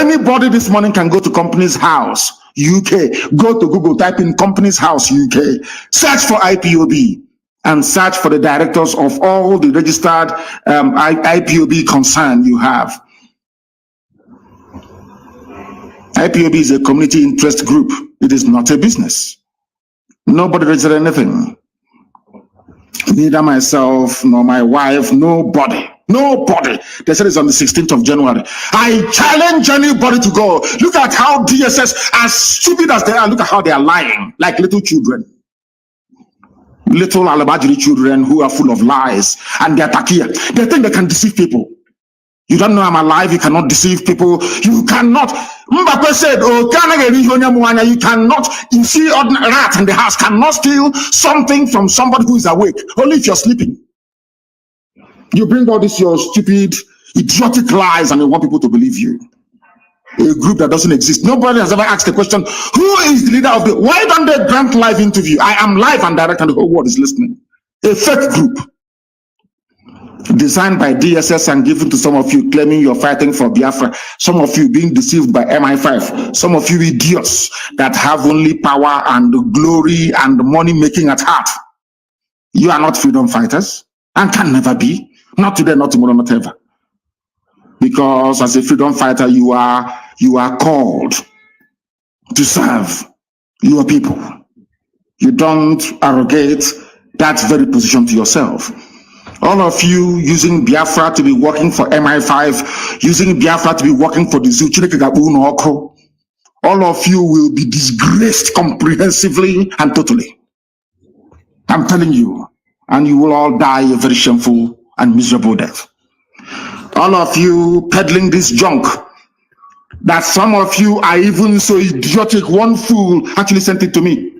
Anybody this morning can go to Companies House, UK. Go to Google, type in Companies House, UK. Search for IPOB and search for the directors of all the registered IPOB concern you have. IPOB is a community interest group. It is not a business. Nobody registered anything. Neither myself nor my wife, nobody. Nobody. They said it's on the 16th of January. I challenge anybody to go. Look at how DSS, as stupid as they are, look at how they are lying like little children. Little alabajiri children who are full of lies and they're takia. They think they can deceive people. You don't know I'm alive, you cannot deceive people. You cannot. Mbappe said, oh, you cannot, you see, a rat in the house cannot steal something from somebody who is awake, only if you're sleeping. You bring all this, your stupid, idiotic lies, and you want people to believe you. A group that doesn't exist. Nobody has ever asked the question, who is the leader of the, why don't they grant live interview? I am live and direct and the whole world is listening. A fake group. Designed by DSS and given to some of you claiming you're fighting for Biafra, some of you being deceived by MI5, some of you idiots that have only power and glory and money making at heart. You are not freedom fighters and can never be. Not today, not tomorrow, not ever. Because as a freedom fighter, you are called to serve your people. You don't arrogate that very position to yourself. All of you using Biafra to be working for MI5, using Biafra to be working for the zoo, all of you will be disgraced comprehensively and totally. I'm telling you, and you will all die a very shameful and miserable death. All of you peddling this junk, that some of you are even so idiotic, one fool actually sent it to me.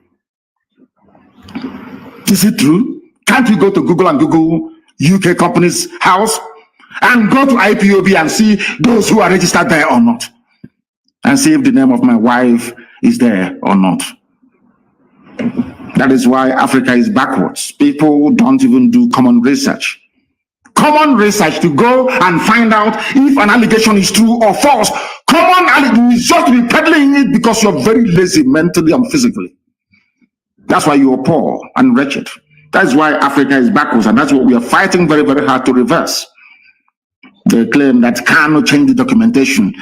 Is it true? Can't we go to Google and Google UK Companies House and go to IPOB and see those who are registered there or not, and see if the name of my wife is there or not? That is why Africa is backwards. People don't even do common research. Common research to go and find out if an allegation is true or false. Common allegation is just to be peddling it because you're very lazy mentally and physically. That's why you're poor and wretched. That's why Africa is backwards, and that's what we are fighting very, very hard to reverse. They claim that cannot change the documentation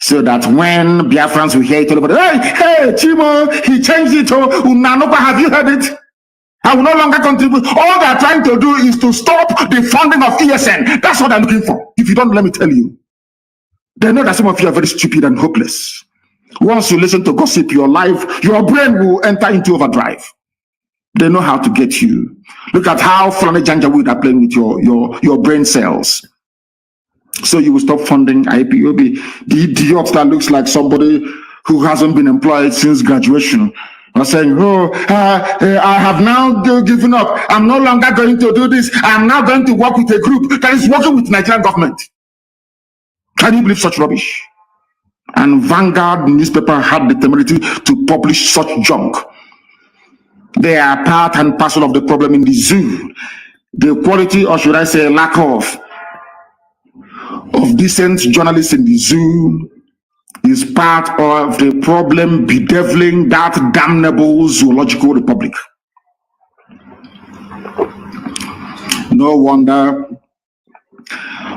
so that when Biafrans will hear it all over, hey, Chimo, he changed it. Oh, Unanopa, have you heard it? I will no longer contribute. All they're trying to do is to stop the funding of ESN. That's what I'm looking for. If you don't, let me tell you. They know that some of you are very stupid and hopeless. Once you listen to gossip, your life, your brain will enter into overdrive. They know how to get you. Look at how Fulani Janjaweed are playing with your brain cells. So you will stop funding IPOB. The idiot that looks like somebody who hasn't been employed since graduation are saying, oh, I have now given up. I'm no longer going to do this. I'm now going to work with a group that is working with the Nigerian government. Can you believe such rubbish? And Vanguard newspaper had the temerity to publish such junk. They are part and parcel of the problem in the zoo. The quality, or should I say lack of decent journalists in the zoo is part of the problem bedeviling that damnable zoological republic. No wonder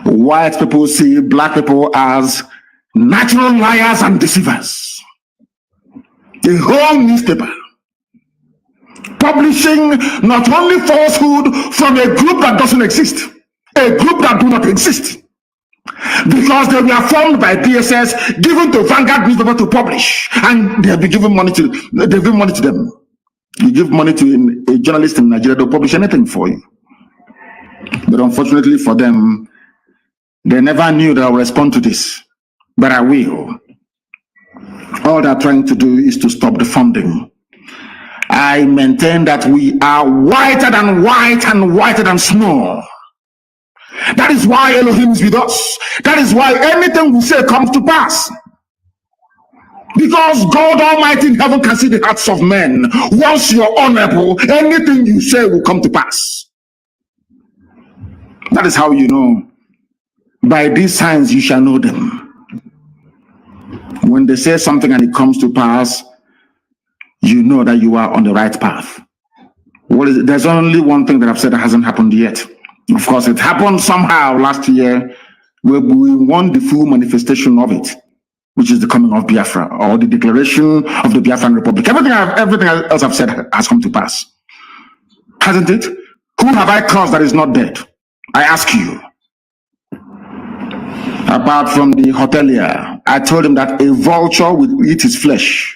white people see black people as natural liars and deceivers. The whole newspaper publishing not only falsehood from a group that doesn't exist, a group that do not exist, because they were formed by DSS, given to Vanguard newspaper to publish, and they have been given money to. They give money to them. You give money to a journalist in Nigeria, they'll publish anything for you. But unfortunately for them, they never knew that I would respond to this. But I will. All they're trying to do is to stop the funding. I maintain that we are whiter than white and whiter than snow. That is why Elohim is with us. That is why anything we say comes to pass. Because God Almighty in heaven can see the hearts of men. Once you're honorable, anything you say will come to pass. That is how you know. By these signs you shall know them. when they say something and it comes to pass, you know that you are on the right path. There's only one thing that I've said that hasn't happened yet. Of course, it happened somehow last year, where we want the full manifestation of it, which is the coming of Biafra, or the declaration of the Biafran Republic. Everything else I've said has come to pass. Hasn't it? Who have I caused that is not dead? I ask you. Apart from the hotelier, I told him that a vulture will eat his flesh.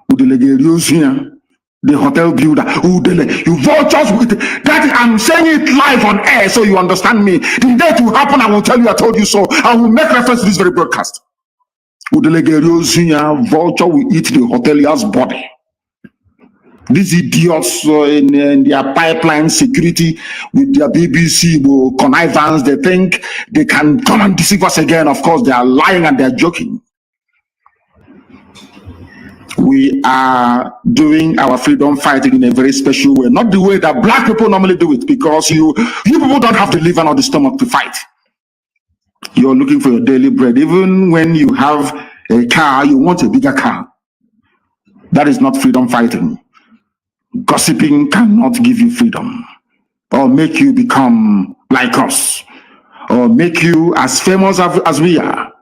The hotel builder, you vultures with that. I'm saying it live on air so you understand me. The day it will happen, I will tell you I told you so. I will make reference to this very broadcast. Vulture will eat the hotelier's body. These idiots in their pipeline security with their BBC connivance, they think they can come and deceive us again. Of course, they are lying and they are joking. We are doing our freedom fighting in a very special way, not the way that black people normally do it, because you people don't have the liver or the stomach to fight. You're looking for your daily bread. Even when you have a car, you want a bigger car. That is not freedom fighting. Gossiping cannot give you freedom or make you become like us or make you as famous as we are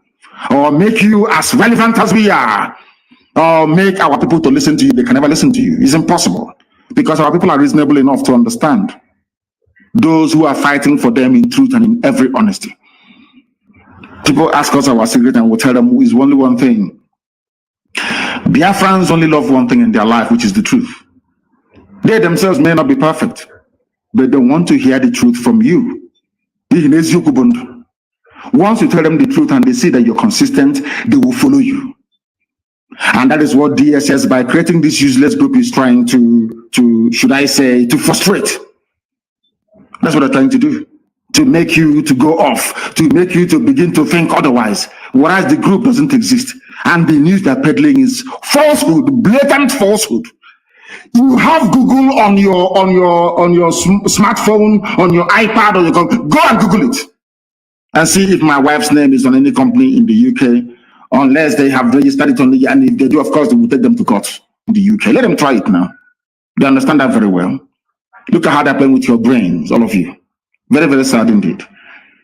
or make you as relevant as we are or make our people to listen to you. They can never listen to you. It's impossible, because our people are reasonable enough to understand those who are fighting for them in truth and in every honesty. People ask us our secret and we'll tell them is only one thing. Biafrans only love one thing in their life, which is the truth. They themselves may not be perfect, but they want to hear the truth from you. Once you tell them the truth and they see that you're consistent, they will follow you. And that is what DSS, by creating this useless group, is trying to should I say, to frustrate. That's what they're trying to do. To make you to go off, to make you to begin to think otherwise, whereas the group doesn't exist. And the news they're peddling is falsehood, blatant falsehood. You have Google on your smartphone, on your iPad, or go and Google it and see if my wife's name is on any company in the UK, unless they have registered it on the, and if they do, of course, they will take them to court in the UK. Let them try it now. They understand that very well. Look at how they're playing with your brains, all of you. Very, very sad indeed.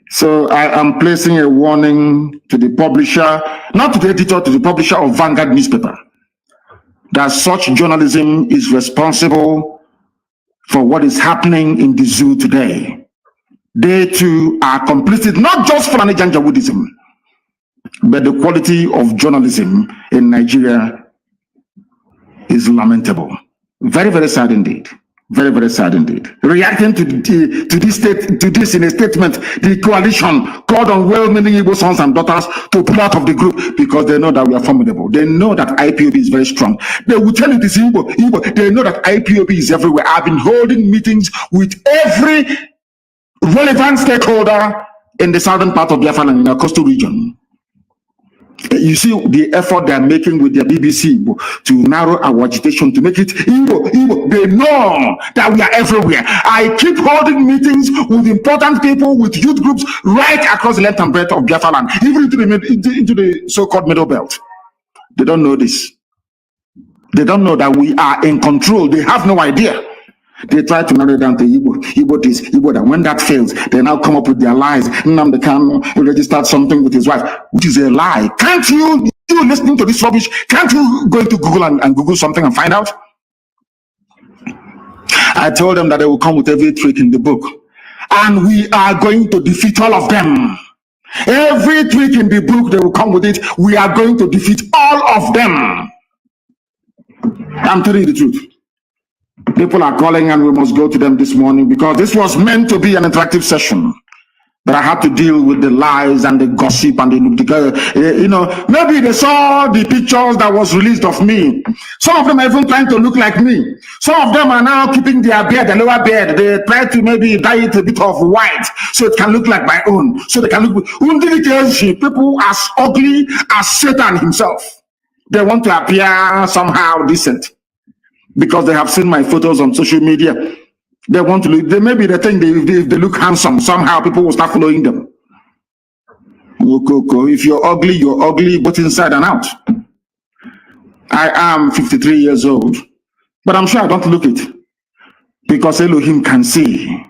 So I am placing a warning to the publisher, not to the editor, to the publisher of Vanguard newspaper, that such journalism is responsible for what is happening in the zoo today. They too are complicit, not just for Janjawoodism, but the quality of journalism in Nigeria is lamentable. Very, very sad indeed. Very, very sad indeed. Reacting to this in a statement, the coalition called on well-meaning Igbo sons and daughters to pull out of the group because they know that we are formidable. They know that IPOB is very strong. They will tell you this Igbo. They know that IPOB is everywhere. I've been holding meetings with every relevant stakeholder in the southern part of Biafra and in the coastal region. You see the effort they are making with their BBC to narrow our agitation, to make it Igbo. They know that we are everywhere. I keep holding meetings with important people, with youth groups right across the length and breadth of Biafra land, even into the so-called middle belt. They don't know this. They don't know that we are in control. They have no idea. They try to narrow it down to Igbo this, Igbo that. When that fails, they now come up with their lies. Nnamdi Kanu registered something with his wife, which is a lie. Can't you listening to this rubbish, can't you go into Google and Google something and find out? I told them that they will come with every trick in the book. And we are going to defeat all of them. Every trick in the book, they will come with it. We are going to defeat all of them. I'm telling you the truth. People are calling and we must go to them this morning because this was meant to be an interactive session. But I had to deal with the lies and the gossip and the, maybe they saw the pictures that was released of me. Some of them are even trying to look like me. Some of them are now keeping their beard, their lower beard. They try to maybe dye it a bit of white so it can look like my own. So they can look, people as ugly as Satan himself. They want to appear somehow decent. Because they have seen my photos on social media. They want to look, maybe they think if they look handsome, somehow people will start following them. If you're ugly, both inside and out. I am 53 years old, but I'm sure I don't look it, because Elohim can see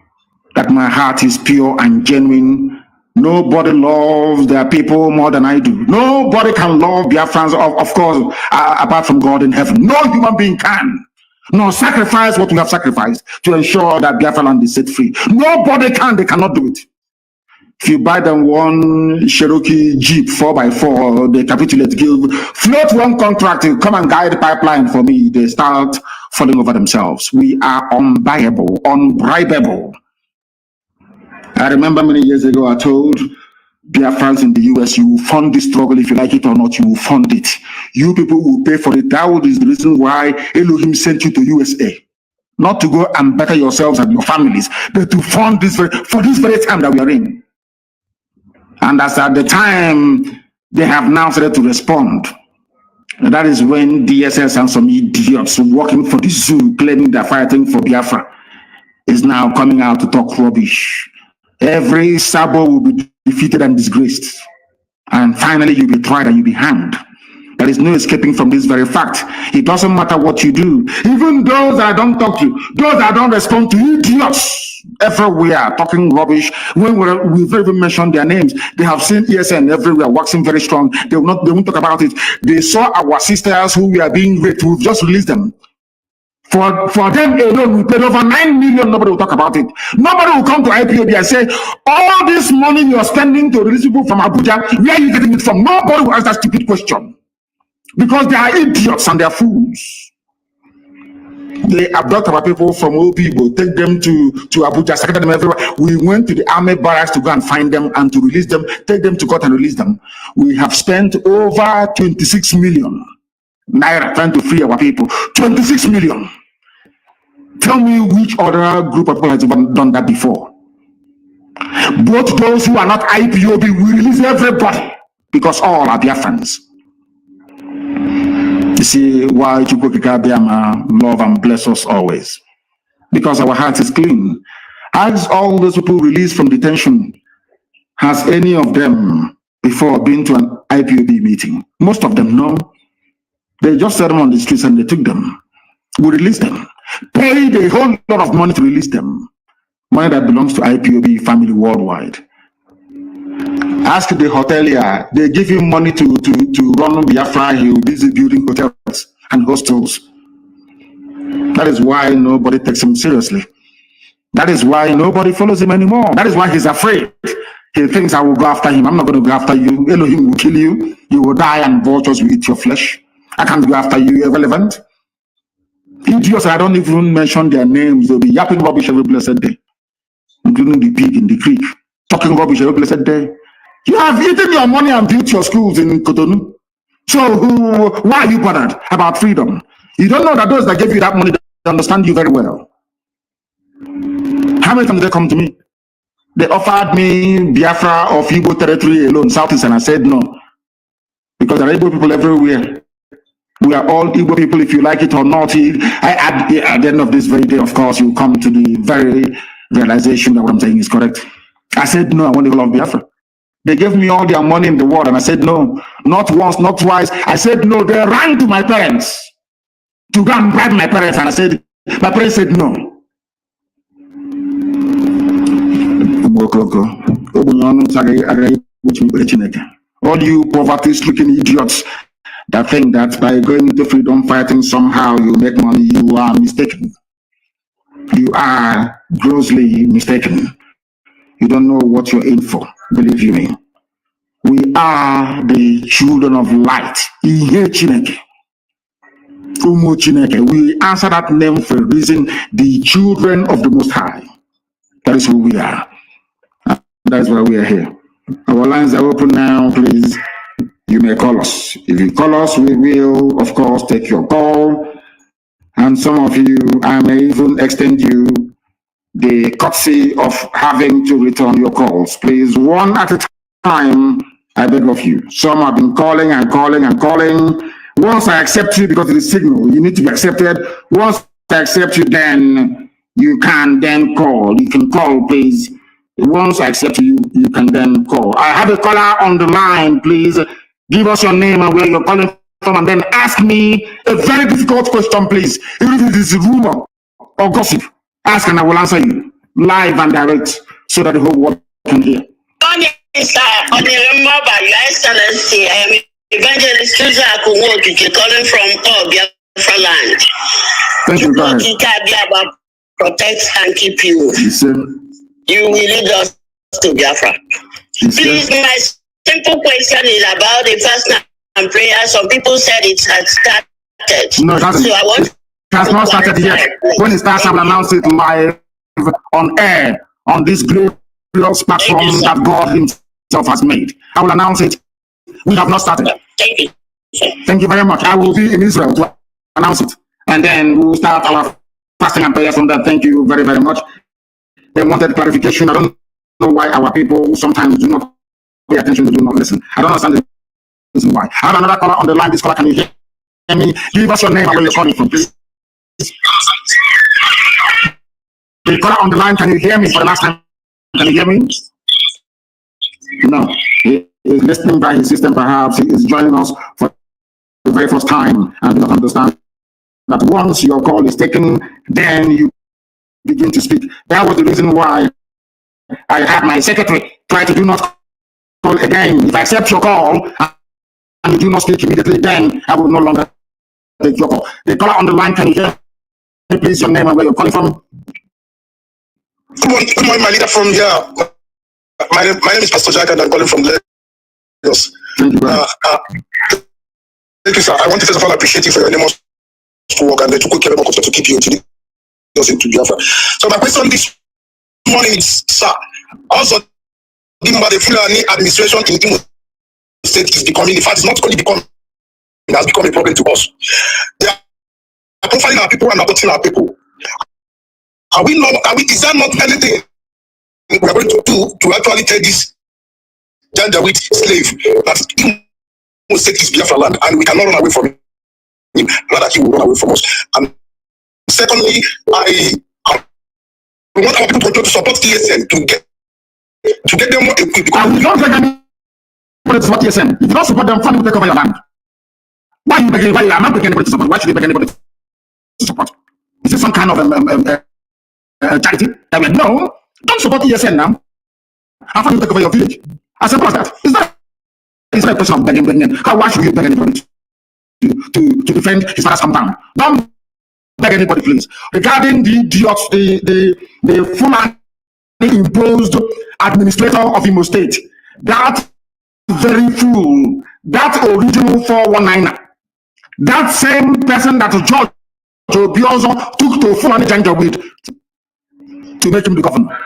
that my heart is pure and genuine. Nobody loves their people more than I do. Nobody can love Biafrans, of course, apart from God in heaven. No human being can. Nor sacrifice what we have sacrificed to ensure that Biafra land is set free. Nobody can. They cannot do it. If you buy them one Cherokee Jeep 4x4, they capitulate, float one contract, come and guide the pipeline for me, they start falling over themselves. We are unbuyable, unbribable. I remember many years ago, I told Biafrans in the US, you will fund this struggle if you like it or not, you will fund it. You people will pay for it. That is the reason why Elohim sent you to USA. Not to go and better yourselves and your families, but to fund this for this very time that we are in. And as at the time, they have now started to respond. And that is when DSS and some idiots working for the zoo, claiming they're fighting for Biafra, is now coming out to talk rubbish. Every Sabo will be defeated and disgraced. And finally, you'll be tried and you'll be hanged. There is no escaping from this very fact. It doesn't matter what you do. Even those that don't talk to you, those that don't respond to you, idiots everywhere talking rubbish. When we've even mentioned their names, they have seen ESN everywhere waxing very strong. They won't talk about it. They saw our sisters who were being raped. We've just released them. For them alone, we paid over 9 million. Nobody will talk about it. Nobody will come to IPOB and say, all this money you're spending to release people from Abuja, where are you getting it from? Nobody will ask that stupid question. Because they are idiots and they are fools. They abduct our people from Obibo, take them to Abuja, scatter them everywhere. We went to the army barracks to go and find them and to release them, take them to court and release them. We have spent over 26 million naira trying to free our people. 26 million. Tell me which other group of people has done that before. Both those who are not IPOB, we release everybody because all are Biafrans. You see why Chukwukika love and bless us always. Because our heart is clean. As all those people released from detention, has any of them before been to an IPOB meeting? Most of them, no. They just set them on the streets and they took them. We released them. Paid a whole lot of money to release them. Money that belongs to IPOB family worldwide. Ask the hotelier, they give him money to run Biafra. He will be busy building hotels and hostels. That is why nobody takes him seriously. That is why nobody follows him anymore. That is why he's afraid. He thinks I will go after him. I'm not going to go after you. Elohim will kill you. You will die and vultures will eat your flesh. I can't go after you. Irrelevant. Idiots, I don't even mention their names. They'll be yapping rubbish every blessed day, including the pig in the creek, talking rubbish every blessed day. You have eaten your money and built your schools in Cotonou. So why are you bothered about freedom? You don't know that those that gave you that money, they understand you very well. How many times did they come to me? They offered me Biafra of Igbo territory alone, Southeast, and I said no. Because there are Igbo people everywhere. We are all Igbo people, if you like it or not. At the end of this very day, of course, you come to the very realization that what I'm saying is correct. I said no, I want to love Biafra. They gave me all their money in the world, and I said no. Not once, not twice. I said no. They ran to my parents to go and bribe my parents, and I said, my parents said no. All you poverty-stricken idiots that think that by going into freedom fighting somehow you make money, you are mistaken. You are grossly mistaken. You don't know what you're in for, believe you me. We are the children of light. We answer that name for a reason, the children of the Most High. That is who we are. And that is why we are here. Our lines are open now, please. You may call us. If you call us, we will, of course, take your call. And some of you, I may even extend you the courtesy of having to return your calls. Please, one at a time, I beg of you. Some have been calling and calling and calling. Once I accept you, because it is signal, you need to be accepted. Once I accept you, then you can then call. You can call, please. Once I accept you, you can then call. I have a caller on the line, please. Give us your name and where you're calling and then ask me a very difficult question, please. If it is rumor or gossip, ask and I will answer you live and direct so that the whole world can hear. On Your Excellency, I am Evangelist calling from Biafra land. Thank you, go ahead. Protect and keep you. You will lead us to Biafra. Please, my simple question is about the fast and prayer. Some people said it had started. No, it hasn't. So I want it has not started yet. When it starts, I will announce it live on air on this glorious platform that God Himself has made. I will announce it. We have not started. Thank you. Thank you very much. I will be in Israel to announce it. And then we will start our fasting and prayers from that. Thank you very, very much. They wanted clarification. I don't know why our people sometimes do not pay attention, do not listen. I don't understand the reason why. I have another caller on the line. This caller, can you hear me? Give us your name and where you're calling from, please. The caller on the line, can you hear me for the last time? Can you hear me? No. He is listening by his system, perhaps. He is joining us for the very first time and does not understand that once your call is taken, then you begin to speak. That was the reason why I had my secretary try to do not call again. If I accept your call and you do not speak immediately, then I will no longer take your call. The caller on the line, can you hear me, please, your name and where you're calling from? Good morning, my leader from here. My name is Pastor Jack and I'm calling from Lagos. Thank you, thank you, sir. I want to first of all appreciate you for your enormous work and the to care about to keep you to into Biafra. So my question this morning is, sir, also the Fulani administration in Imo State is becoming, in fact, it's not only becoming, it has become a problem to us. They are profiling our people and aborting our people. Is that not anything we are going to do to actually tell this gender with slave that Imo State is Biafra land and we cannot run away from him, rather he will run away from us. And secondly, I want our people to support TSN to get them more equipped. I will not beg anybody to support TSN. If you don't support them, family will take over your land. Why are you begging? I'm not begging anybody to support. Why should you beg anybody to support? Is this some kind of charity? No, don't support TSN now. How far you take over your village? As simple as that. Is that a question of begging? Why should you beg anybody to defend his father's compound? Don't beg anybody, please. Regarding the Fulani imposed administrator of Imo State, that very fool, that original 419er, that same person that George Obiozo took to Fulani Janjaweed to make him the governor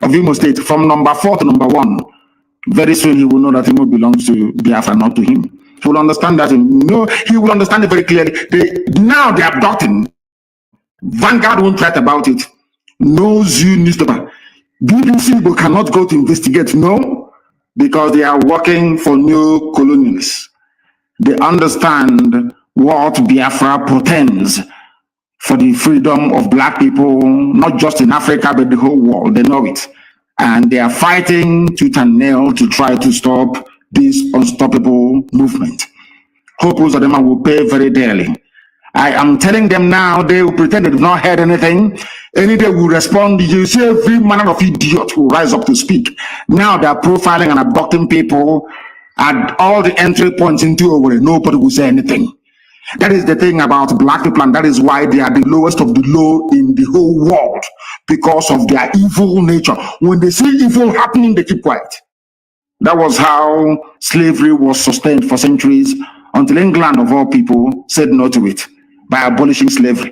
of Imo State from number 4 to number 1. Very soon he will know that Imo belongs to Biafra, not to him. He will understand that. No, he will understand it very clearly. Now they are abducting. Vanguard won't write about it. No Zoo newspaper. BBC cannot go to investigate. No, because they are working for new colonialists. They understand what Biafra portends for the freedom of black people, not just in Africa, but the whole world. They know it. And they are fighting tooth and nail to try to stop this unstoppable movement. Hopeless of them will pay very dearly. I am telling them now, they will pretend they have not heard anything. Any day will respond. You see, every manner of idiot will rise up to speak. Now they are profiling and abducting people at all the entry points into Owerri. Nobody will say anything. That is the thing about black people, and that is why they are the lowest of the low in the whole world, because of their evil nature. When they see evil happening, they keep quiet. That was how slavery was sustained for centuries, until England, of all people, said no to it by abolishing slavery.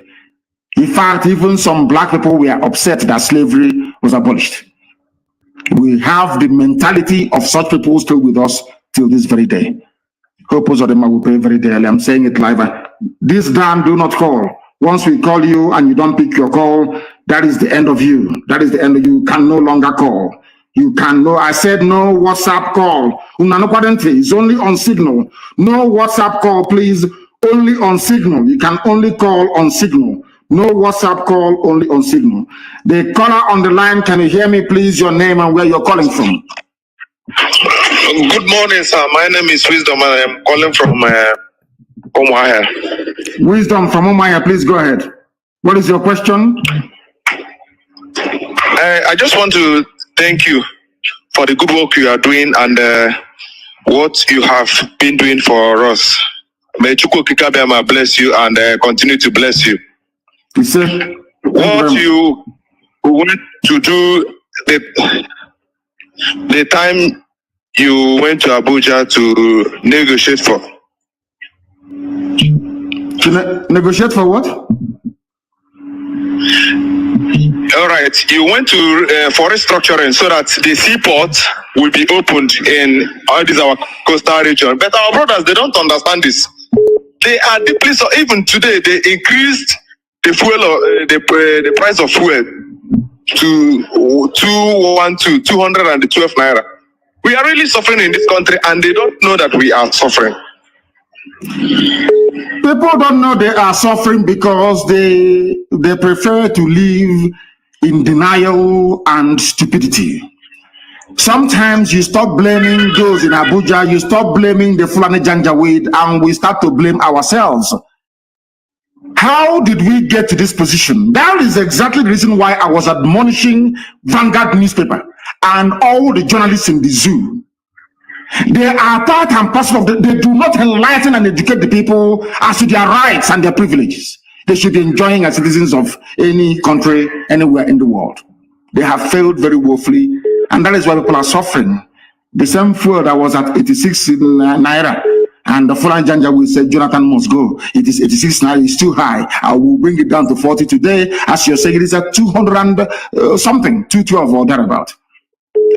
In fact, even some black people were upset that slavery was abolished. We have the mentality of such people still with us till this very day. Purpose of them will pay very dearly. I'm saying it live. This damn do not call. Once we call you and you don't pick your call, that is the end of you. That is the end of you. You can no longer call. You can no, I said no WhatsApp call. It's only on Signal. No WhatsApp call, please. Only on Signal. You can only call on Signal. No WhatsApp call, only on Signal. The caller on the line, can you hear me, please? Your name and where you're calling from. Good morning, sir. My name is Wisdom and I am calling from Wisdom from Umaya, please go ahead. What is your question? I just want to thank you for the good work you are doing and what you have been doing for us. May Chukwu Kikabiyama bless you and continue to bless you. What you went to do the time you went to Abuja to negotiate for. To negotiate for what? All right, you went to for restructuring so that the seaport will be opened in all these our coastal region. But our brothers, they don't understand this. They are deeply so. Even today, they increased the fuel, the price of fuel to 212 naira. We are really suffering in this country, and they don't know that we are suffering. People don't know they are suffering because they prefer to live in denial and stupidity. Sometimes you stop blaming those in Abuja, you stop blaming the Fulani Janjaweed, and we start to blame ourselves. How did we get to this position? That is exactly the reason why I was admonishing Vanguard newspaper and all the journalists in the zoo. They are part and parcel of they do not enlighten and educate the people as to their rights and their privileges they should be enjoying as citizens of any country, anywhere in the world. They have failed very woefully, and that is why people are suffering. The same fuel that was at 86 naira, and the Fulani Janjaweed said Jonathan must go. It is 86 naira, it's too high. I will bring it down to 40 today. As you're saying, it is at 200 and something, 212 or thereabout.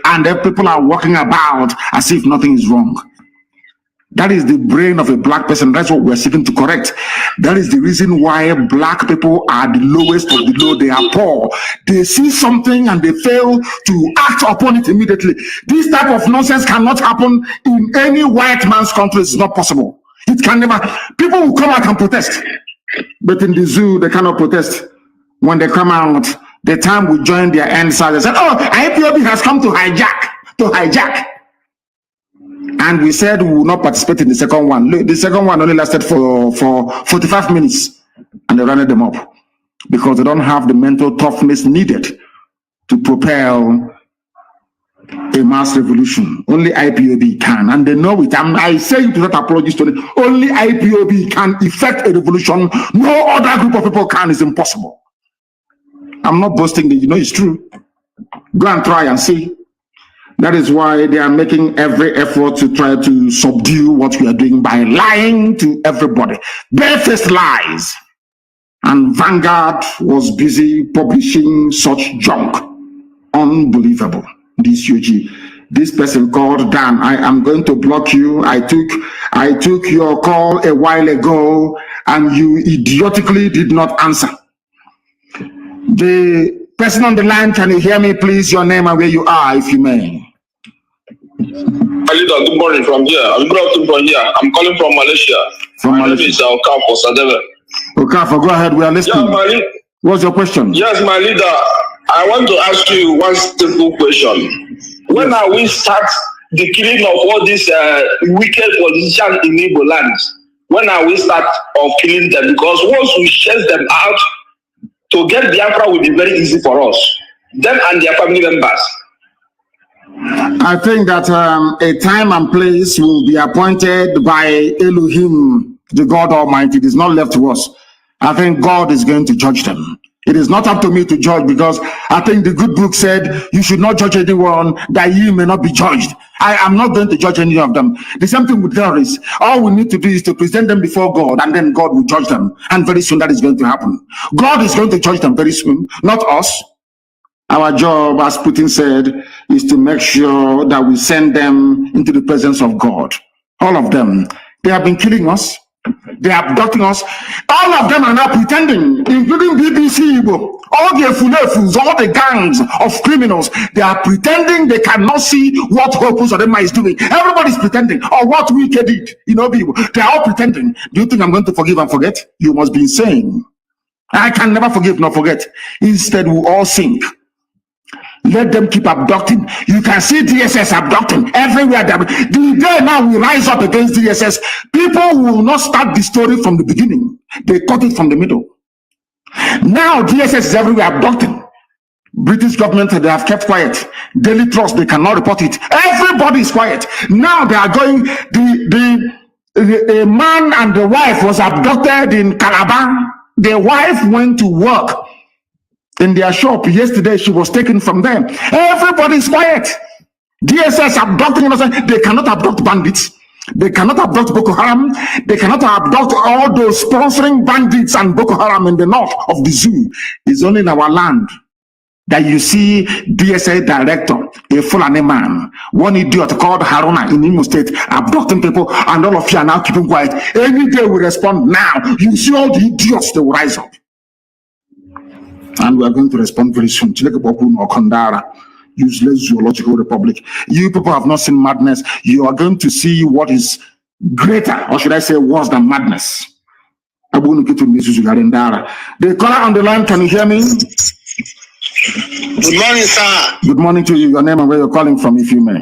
And then people are walking about as if nothing is wrong. That is the brain of a black person. That's what we're seeking to correct. That is the reason why black people are the lowest of the low. They are poor. They see something and they fail to act upon it immediately. This type of nonsense cannot happen in any white man's country. It's not possible. It can never. People will come out and protest. But in the zoo, they cannot protest. When they come out, the time we join their end side, they said, oh, IPOB has come to hijack. And we said we will not participate in the second one. Look, the second one only lasted for 45 minutes, and they ran them up because they don't have the mental toughness needed to propel a mass revolution. Only IPOB can, and they know it. I say it without apologies to them. Only IPOB can effect a revolution. No other group of people can. It's impossible. I'm not boasting, you know it's true. Go and try and see. That is why they are making every effort to try to subdue what we are doing by lying to everybody. Barefaced lies. And Vanguard was busy publishing such junk. Unbelievable. This UG. This person called Dan. I am going to block you. I took your call a while ago and you idiotically did not answer. The person on the line, can you hear me, please? Your name and where you are, if you may. Good morning from here. Good afternoon from here. I'm calling from Malaysia. From my Malaysia. name is Okafo Sadeve. Okafo, go ahead. We are listening. Yeah, what's your question? Yes, my leader. I want to ask you one simple question. When are we start the killing of all these wicked politicians in Igbo land? When are we start of killing them? Because once we chase them out, to get Biafra will be very easy for us. Them and their family members. I think that a time and place will be appointed by Elohim, the God Almighty. It is not left to us. I think God is going to judge them. It is not up to me to judge, because I think the good book said you should not judge anyone that you may not be judged. I am not going to judge any of them. The same thing with terrorists. All we need to do is to present them before God, and then God will judge them. And very soon that is going to happen. God is going to judge them very soon, not us. Our job, as Putin said, is to make sure that we send them into the presence of God. All of them. They have been killing us. They are abducting us. All of them are now pretending, including BBC Igbo, all the Efulefus, all the gangs of criminals. They are pretending they cannot see what Hopus Odema is doing. Everybody's pretending, or what Wike did. You know, people. They are all pretending. Do you think I'm going to forgive and forget? You must be insane. I can never forgive nor forget. Instead, we all sink. Let them keep abducting. You can see DSS abducting everywhere. The day now we rise up against DSS, people will not start the story from the beginning. They cut it from the middle. Now DSS is everywhere abducting. British government, they have kept quiet. Daily Trust, they cannot report it. Everybody is quiet. Now they are going, the man and the wife was abducted in Calabar. The wife went to work in their shop yesterday. She was taken from them. Everybody is quiet. DSS abducting innocent. They cannot abduct bandits. They cannot abduct Boko Haram. They cannot abduct all those sponsoring bandits and Boko Haram in the north of the zoo. It's only in our land that you see DSA director, a Fulani man, one idiot called Haruna in Imo State, abducting people, and all of you are now keeping quiet. Any day we respond now, you see all the idiots, they will rise up. And we are going to respond very soon. Useless zoological republic. You people have not seen madness. You are going to see what is greater, or should I say worse than madness. The caller on the line, can you hear me? Good morning, sir. Good morning to you. Your name and where you're calling from, if you may.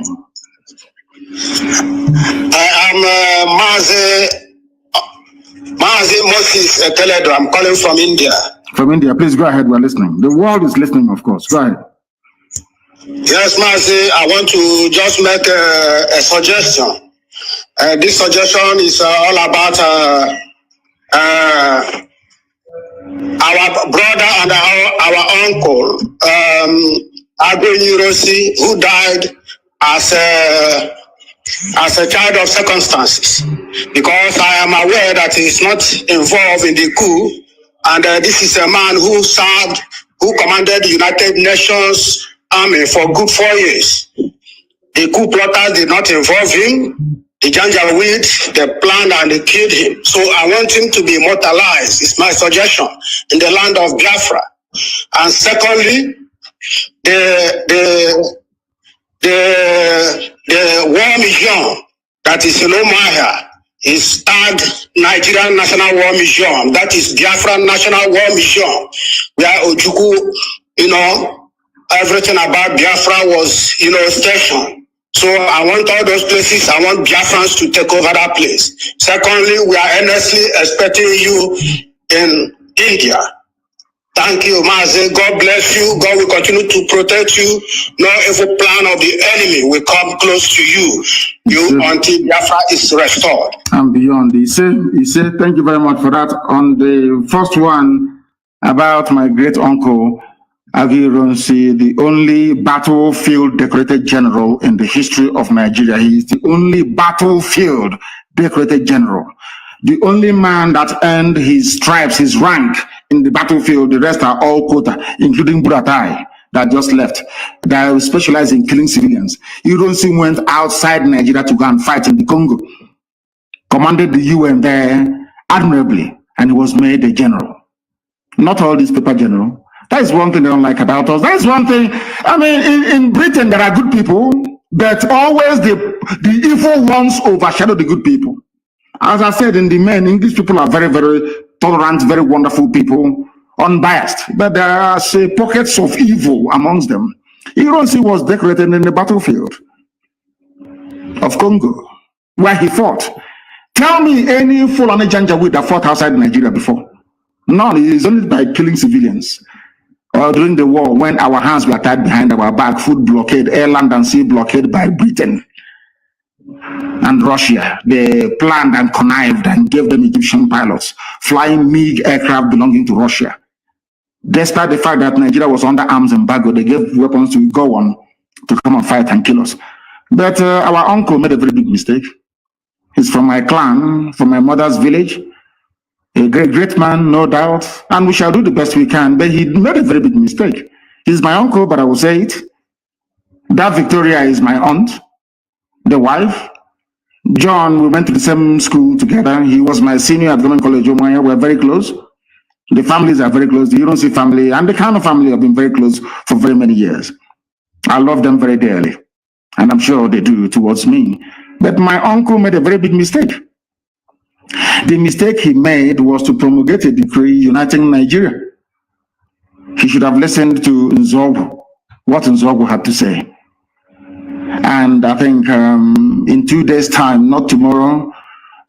I am Mazi Moses Teledo. I'm calling from India. From India, please go ahead. We're listening. The world is listening, of course. Go ahead. Yes, Mazi, I want to just make a suggestion. This suggestion is all about our brother and our uncle, Agbenyurosi, who died as a child of circumstances. Because I am aware that he is not involved in the coup, and this is a man who commanded the United Nations Army for good 4 years. The coup plotters did not involve him. The Janjaweed, they planned and they killed him. So I want him to be immortalized. It's my suggestion in the land of Biafra. And secondly, the war museum that is in Omahia is tagged Nigerian National War Museum. That is Biafra National War Museum, where Ojukwu, everything about Biafra was, stationed. So I want all those places, I want Biafrans to take over that place. Secondly, we are earnestly expecting you in India. Thank you, Mazi. God bless you. God will continue to protect you. No evil plan of the enemy will come close to you until Biafra is restored. And beyond. He said, thank you very much for that. On the first one about my great uncle, Agironsi, the only battlefield decorated general in the history of Nigeria. He is the only battlefield decorated general. The only man that earned his stripes, his rank in the battlefield. The rest are all quota, including Buratai that just left. They specialize in killing civilians. Ironsi went outside Nigeria to go and fight in the Congo. Commanded the UN there admirably, and he was made a general. Not all these paper general. That is one thing they don't like about us. That's one thing. I mean, in Britain, there are good people, but always the evil ones overshadow the good people. As I said, in the main, English people are very, very tolerant, very wonderful people, unbiased. But there are, say, pockets of evil amongst them. Ironsi was decorated in the battlefield of Congo, where he fought. Tell me any Fulani Janjaweed that fought outside Nigeria before. None. It is only by killing civilians. Or during the war, when our hands were tied behind our back, food blockade, air, land, and sea blockade by Britain and Russia. They planned and connived and gave them Egyptian pilots, flying MiG aircraft belonging to Russia. Despite the fact that Nigeria was under arms embargo, they gave weapons to go on to come and fight and kill us. But our uncle made a very big mistake. He's from my clan, from my mother's village. A great man, no doubt, and we shall do the best we can, but he made a very big mistake. He's my uncle, but I will say it. That Victoria is my aunt, the wife. John, we went to the same school together. He was my senior at Government College Omaya. We're very close. The families are very close. The Ironsi family and the Kano family have been very close for very many years. I love them very dearly, and I'm sure they do towards me. But my uncle made a very big mistake. The mistake he made was to promulgate a decree uniting Nigeria. He should have listened to Nzobo what Nzogu had to say. And I think in 2 days' time, not tomorrow,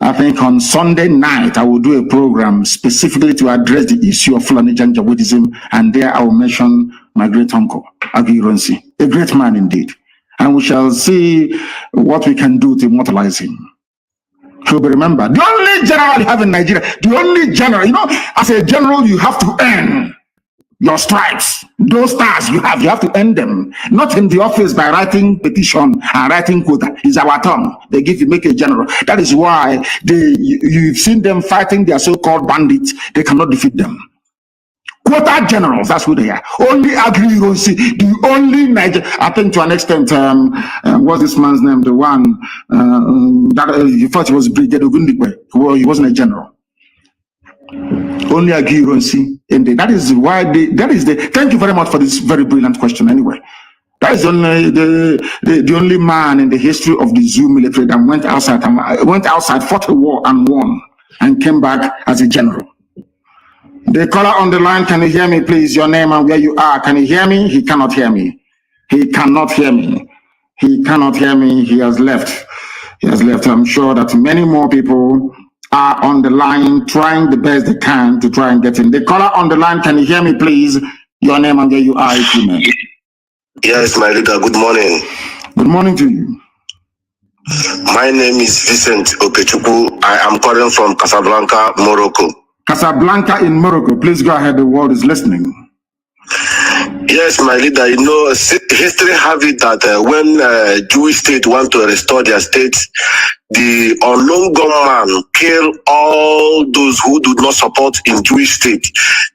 I think on Sunday night, I will do a program specifically to address the issue of Fulani Janjaweedism, and there I will mention my great uncle, Agironsi, a great man indeed. And we shall see what we can do to immortalize him. So remember, the only general you have in Nigeria, the only general, you know, as a general, you have to earn your stripes. Those stars you have to earn them. Not in the office by writing petition and writing quota. It's our turn. They give you, make a general. That is why you've seen them fighting their so-called bandits. They cannot defeat them. Quota generals, that's who they are. Only Agri-Ronsi, the only Niger. I think to an extent, what's this man's name? The one that you thought he was Brigadier Ogundigwe. Well, he wasn't a general. Only Agri-Ronsi. And that is why thank you very much for this very brilliant question anyway. That is only the only man in the history of the Zoo military that went outside, fought a war and won, and came back as a general. The caller on the line, can you hear me, please? Your name and where you are. Can you hear me? He cannot hear me. He cannot hear me. He cannot hear me. He has left. He has left. I'm sure that many more people are on the line trying the best they can to try and get in. The caller on the line, can you hear me, please? Your name and where you are, if you may. Yes, my leader. Good morning. Good morning to you. My name is Vincent Okechukwu. I am calling from Casablanca, Morocco. Casablanca in Morocco. Please go ahead. The world is listening. Yes, my leader. You know, history have it that when Jewish state want to restore their state, the unknown gunman kill all those who do not support in Jewish state.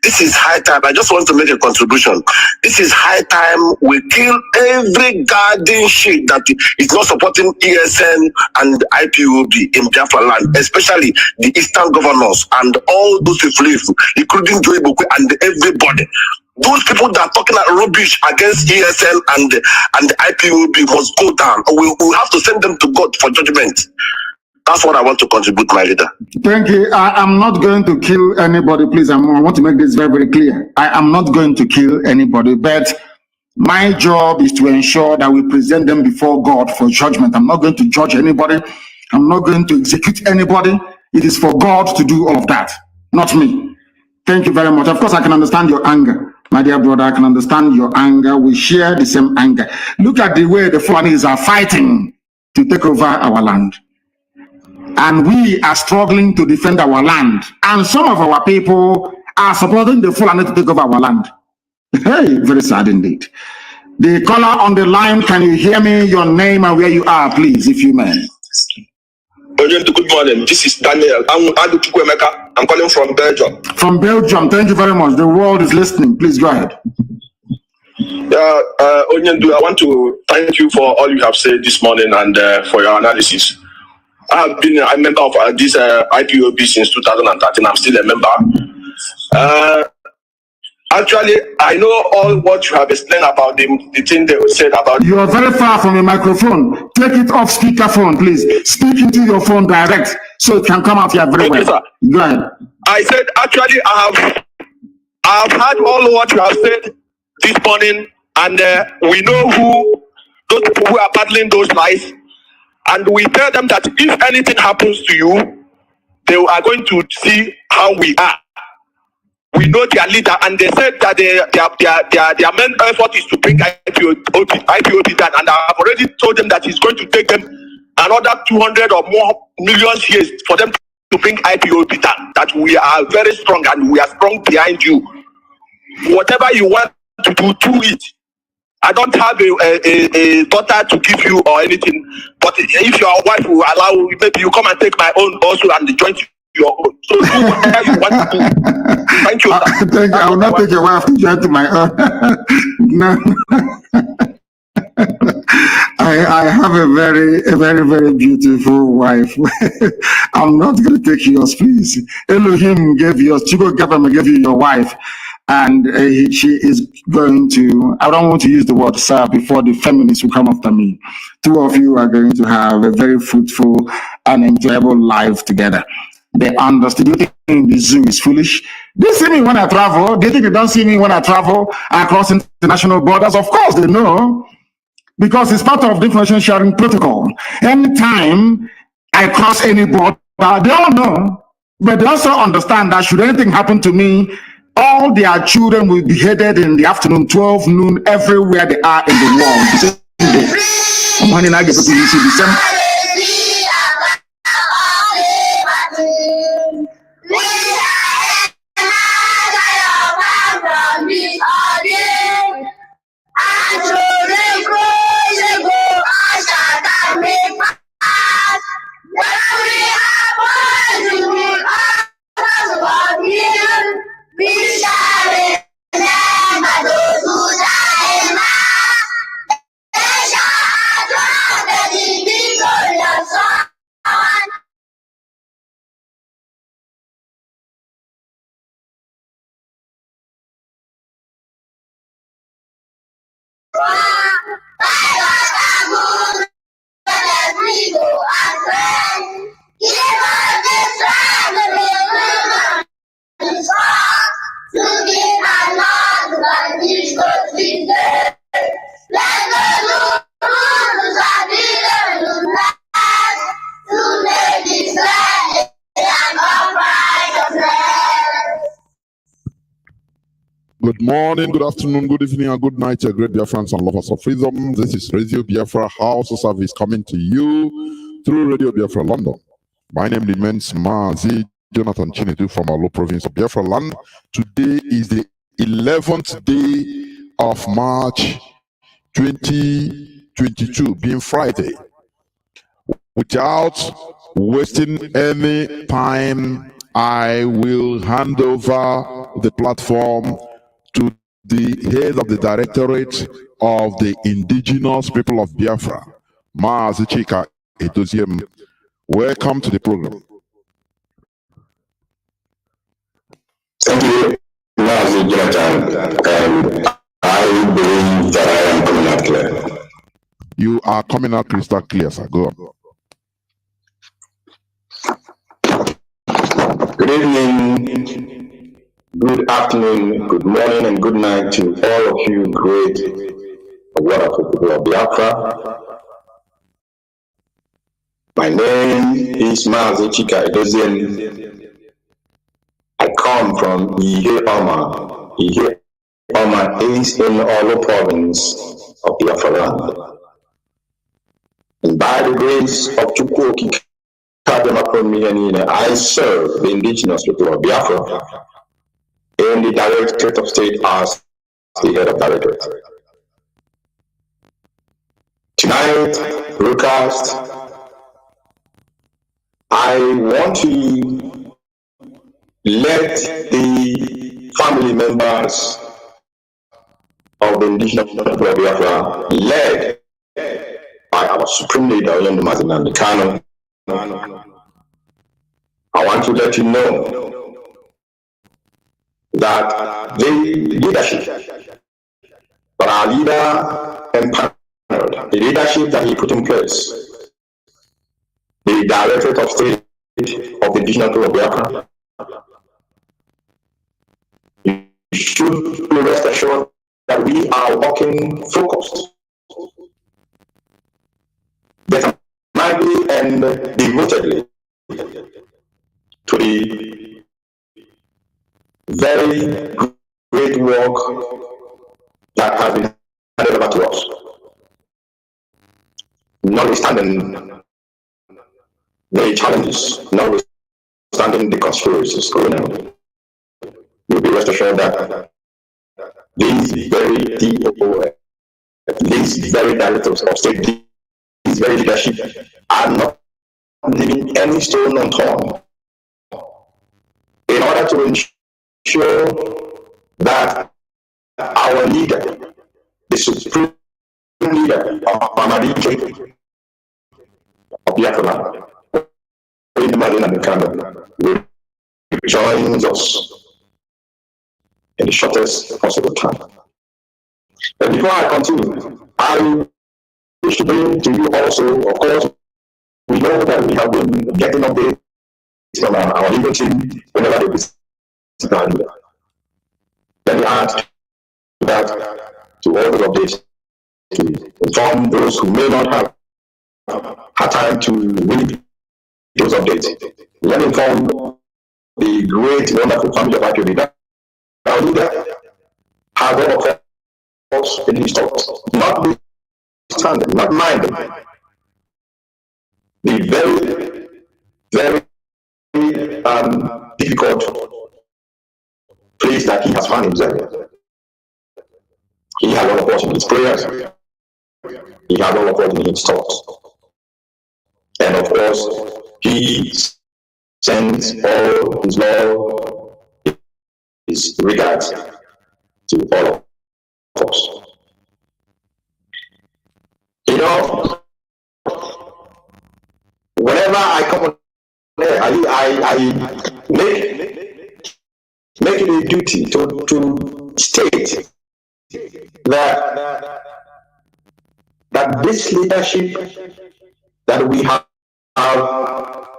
This is high time. I just want to make a contribution. This is high time we kill every garden shit that is not supporting ESN and IPOB in Biafra land, especially the Eastern governors and all those people, including Joey Bokwe and everybody. Those people that are talking like rubbish against ESN and IPOB must go down. We have to send them to God for judgment. That's what I want to contribute, my leader. Thank you. I am not going to kill anybody, please. I want to make this very, very clear. I am not going to kill anybody, but my job is to ensure that we present them before God for judgment. I'm not going to judge anybody. I'm not going to execute anybody. It is for God to do all of that, not me. Thank you very much. Of course, I can understand your anger. My dear brother, I can understand your anger. We share the same anger. Look at the way the Fulanis are fighting to take over our land. And we are struggling to defend our land. And some of our people are supporting the Fulani to take over our land. Hey, very sad indeed. The caller on the line, can you hear me? Your name and where you are, please, if you may. Good morning. This is Daniel. I'm calling from Belgium. From Belgium. Thank you very much. The world is listening. Please go ahead. Yeah, Onyendu, I want to thank you for all you have said this morning and for your analysis. I have been a member of this IPOB since 2013. I'm still a member. Actually, I know all what you have explained about the thing they said about. You are very far from your microphone. Take it off speakerphone, please. Speak into your phone direct so it can come out here very well. Sir. Go ahead. I said, actually, I have heard all what you have said this morning, and we know who those people who are battling those lies, and we tell them that if anything happens to you, they are going to see how we are. We know their leader, and they said that their main effort is to bring IPOB down, and I have already told them that it's going to take them another 200 or more million years for them to bring IPOB down. That we are very strong, and we are strong behind you. Whatever you want to do it. I don't have a daughter to give you or anything, but if your wife will allow, maybe you come and take my own also and join your own. So do whatever you want to do. Thank you. Thank you. I will not take your wife to join to my own. No. I have a very beautiful wife. I'm not going to take yours, please. Elohim gave yours. Chico government gave you your wife. And she is going to, I don't want to use the word sir before the feminists will come after me. Two of you are going to have a very fruitful and enjoyable life together. They understand. Do you think the zoo is foolish? They see me when I travel. They think they don't see me when I travel across international borders. Of course they know, because it's part of the information sharing protocol. Anytime I cross any border, they all know. But they also understand that should anything happen to me, all their children will be beheaded in the afternoon, 12 noon, everywhere they are in the world. Good morning, good afternoon, good evening, and good night, great dear friends and lovers of freedom. This is Radio Biafra House of Service coming to you through Radio Biafra London. My name remains Mazi Jonathan Chinedu from our low province of Biafra land. Today is the 11th day of March 2022, being Friday. Without wasting any time, I will hand over the platform to the head of the Directorate of the Indigenous People of Biafra, Mazi Chika Edoziem. Welcome to the program. Thank you, Mazi Jonathan. I believe that I am coming out clear. You are coming out crystal clear, sir. Go on. Good evening, good afternoon, good morning, and good night to all of you great, wonderful people of Biafra. My name is Mazi Chika Edozien. I come from Ihe Oma. Ihe Oma is in Olo province of Biafra land. And by the grace of Chukwu, I serve the indigenous people of Biafra in the Directorate of State as the head of Directorate. Tonight, broadcast, I want to let the family members of the indigenous people of Biafra, led by our supreme leader, Mazinandi Kano, I want to let you know that the leadership that our leader empowered, the leadership that he put in place, the Directorate of State of the Indigenous People of Biafra, you should be rest assured that we are working focused, determinedly and devotedly to the very great work that has been handed over to us. Notwithstanding the challenges, notwithstanding the conspiracies going on, you'll be rest assured that these very DOO, these very directors of state, these very leadership are not leaving any stone unturned in order to ensure that our leader, the supreme leader of Amadike of Biafra, in the Marina Mikanda, will join us in the shortest possible time. And before I continue, I wish to bring to you also, of course, we know that we have been getting updates from our legal team whenever they visit our leader. Let me add to that, to all the updates, to inform those who may not have had time to read those updates. Let me inform the great, wonderful family of IPOB that our leader has all of us in his thoughts, not standing, not minding the very, very difficult place that he has found himself. He has all of us in his prayers. He has all of us in his thoughts. And of course, he sends all his love, his regards to all of us. You know, whenever I come on there, I make it a duty to state that this leadership that we have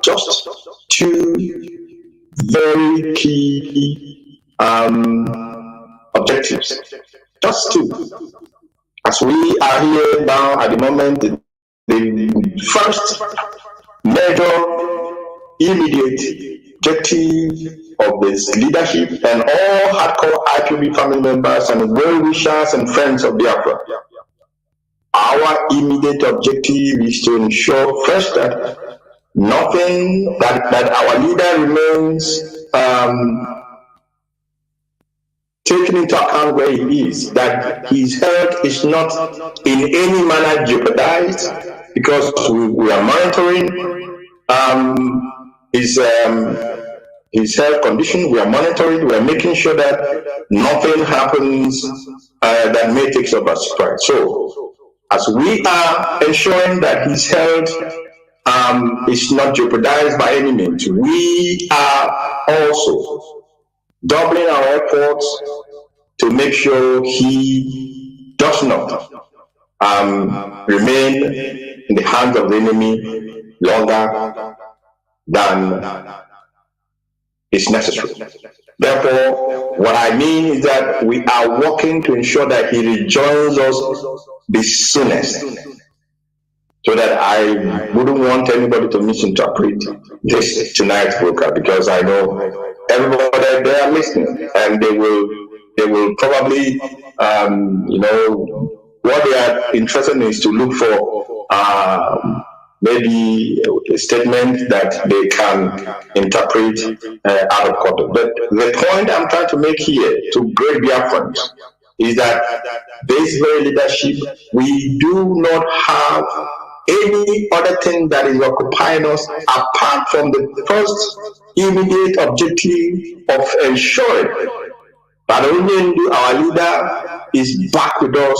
just two very key objectives. Just two. As we are here now at the moment, the first major immediate objective of this leadership and all hardcore IPOB family members and well-wishers and friends of Biafra, our immediate objective is to ensure first that nothing, that our leader remains taken into account where he is, that his health is not in any manner jeopardized, because we are monitoring his health condition. We are monitoring, we are making sure that nothing happens that may take us by surprise. So, as we are ensuring that his health is not jeopardized by any means, we are also doubling our efforts to make sure he does not remain in the hands of the enemy longer than is necessary. Therefore, what I mean is that we are working to ensure that he rejoins us the soonest, so that I wouldn't want anybody to misinterpret this tonight's broadcast, because I know everybody they are listening, and they will probably you know, what they are interested in is to look for maybe a statement that they can interpret out of context. But the point I'm trying to make here to great Biafrans is that this very leadership, we do not have any other thing that is occupying us apart from the first immediate objective of ensuring that only our leader is back with us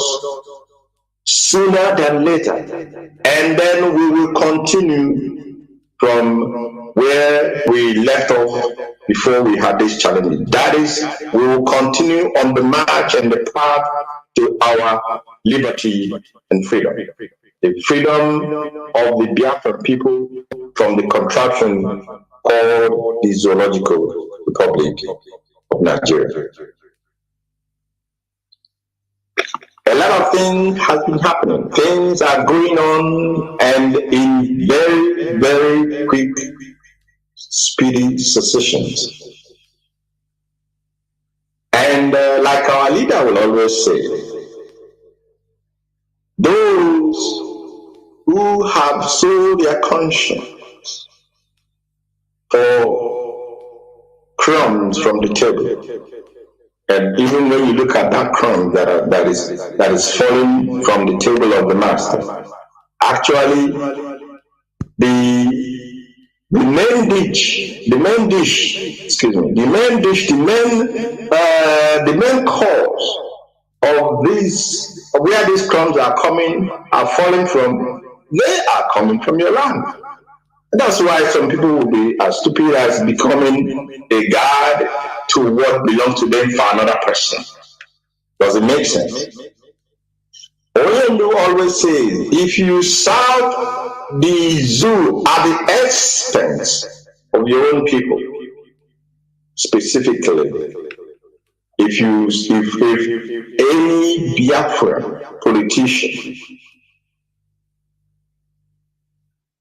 sooner than later, and then we will continue from where we left off before we had this challenge. That is, we will continue on the march and the path to our liberty and freedom. The freedom of the Biafran people from the contraption called the Zoological Republic of Nigeria. A lot of things has been happening. Things are going on, and in very, very quick, speedy successions. And like our leader will always say, those who have sold their conscience for crumbs from the table, and even when you look at that crumb that is falling from the table of the master, actually the main cause of this, where these crumbs are falling from, they are coming from your land. That's why some people will be as stupid as becoming a guard to what belongs to them for another person. Does it make sense? Oyendo always says, if you serve the Zulu at the expense of your own people, specifically, if any Biafran politician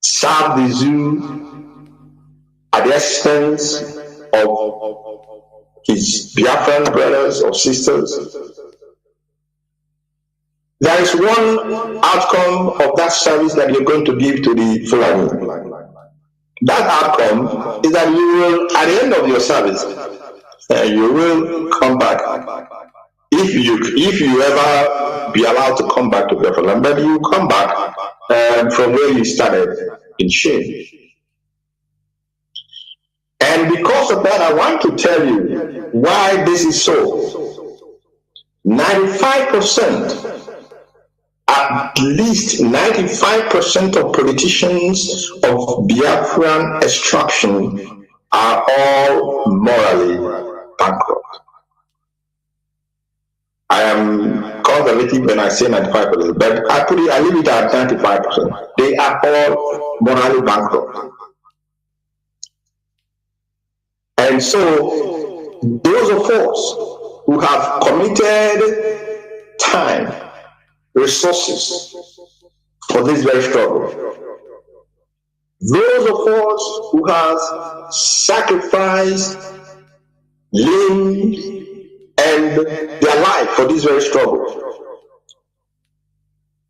serve the zoo at the expense of his Biafran brothers or sisters, there is one outcome of that service that you're going to give to the Fulani. That outcome is that you will, at the end of your service, you will come back. If you ever be allowed to come back to Biafra, but you come back from where you started in shame. And because of that, I want to tell you why this is so. 95%. At least 95% of politicians of Biafran extraction are all morally bankrupt. I am conservative when I say 95%, but I leave it at 95%. They are all morally bankrupt. And so, those of us who have committed time, resources for this very struggle, those of us who have sacrificed limbs and their life for this very struggle,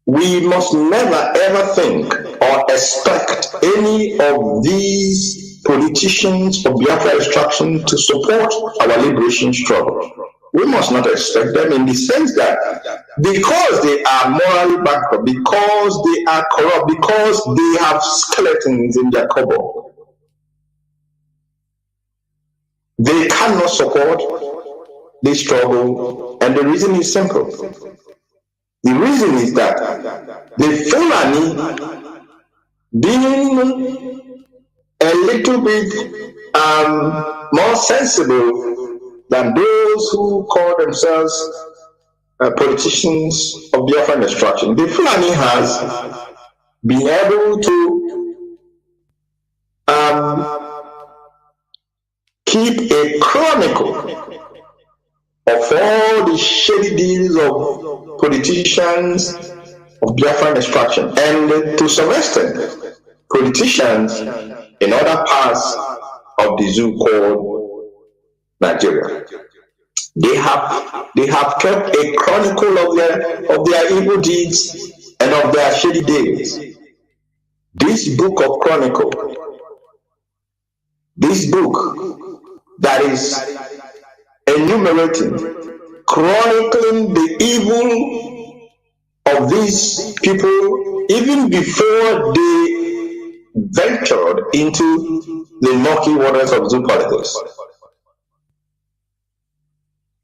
we must never ever think or expect any of these politicians of Biafra extraction to support our liberation struggle. We must not expect them, in the sense that because they are morally bankrupt, because they are corrupt, because they have skeletons in their cupboard, they cannot support this struggle. And the reason is simple. The reason is that the Fulani, being a little bit more sensible than those who call themselves politicians of Biafran extraction, the Fulani has been able to keep a chronicle of all the shady deals of politicians of Biafran extraction, and to some extent, politicians in other parts of the zoo called Nigeria. They have kept a chronicle of their evil deeds and of their shady days. This book of Chronicle, this book that is enumerating, chronicling the evil of these people even before they ventured into the murky waters of zoo politics.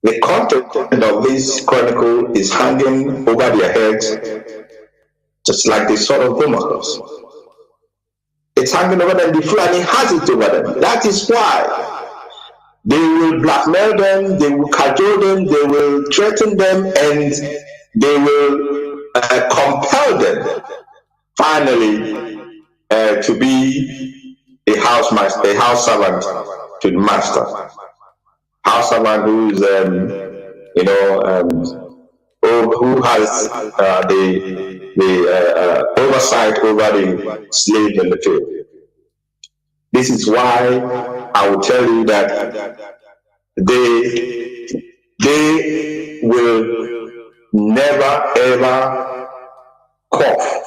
The content of this chronicle is hanging over their heads just like the sword of Damocles. It's hanging over them. The Fulani has it over them. That is why they will blackmail them, they will cajole them, they will threaten them, and they will compel them finally to be a house servant to the master. House servant who is, who has the oversight over the slave in the field. This is why I will tell you that they will never ever cough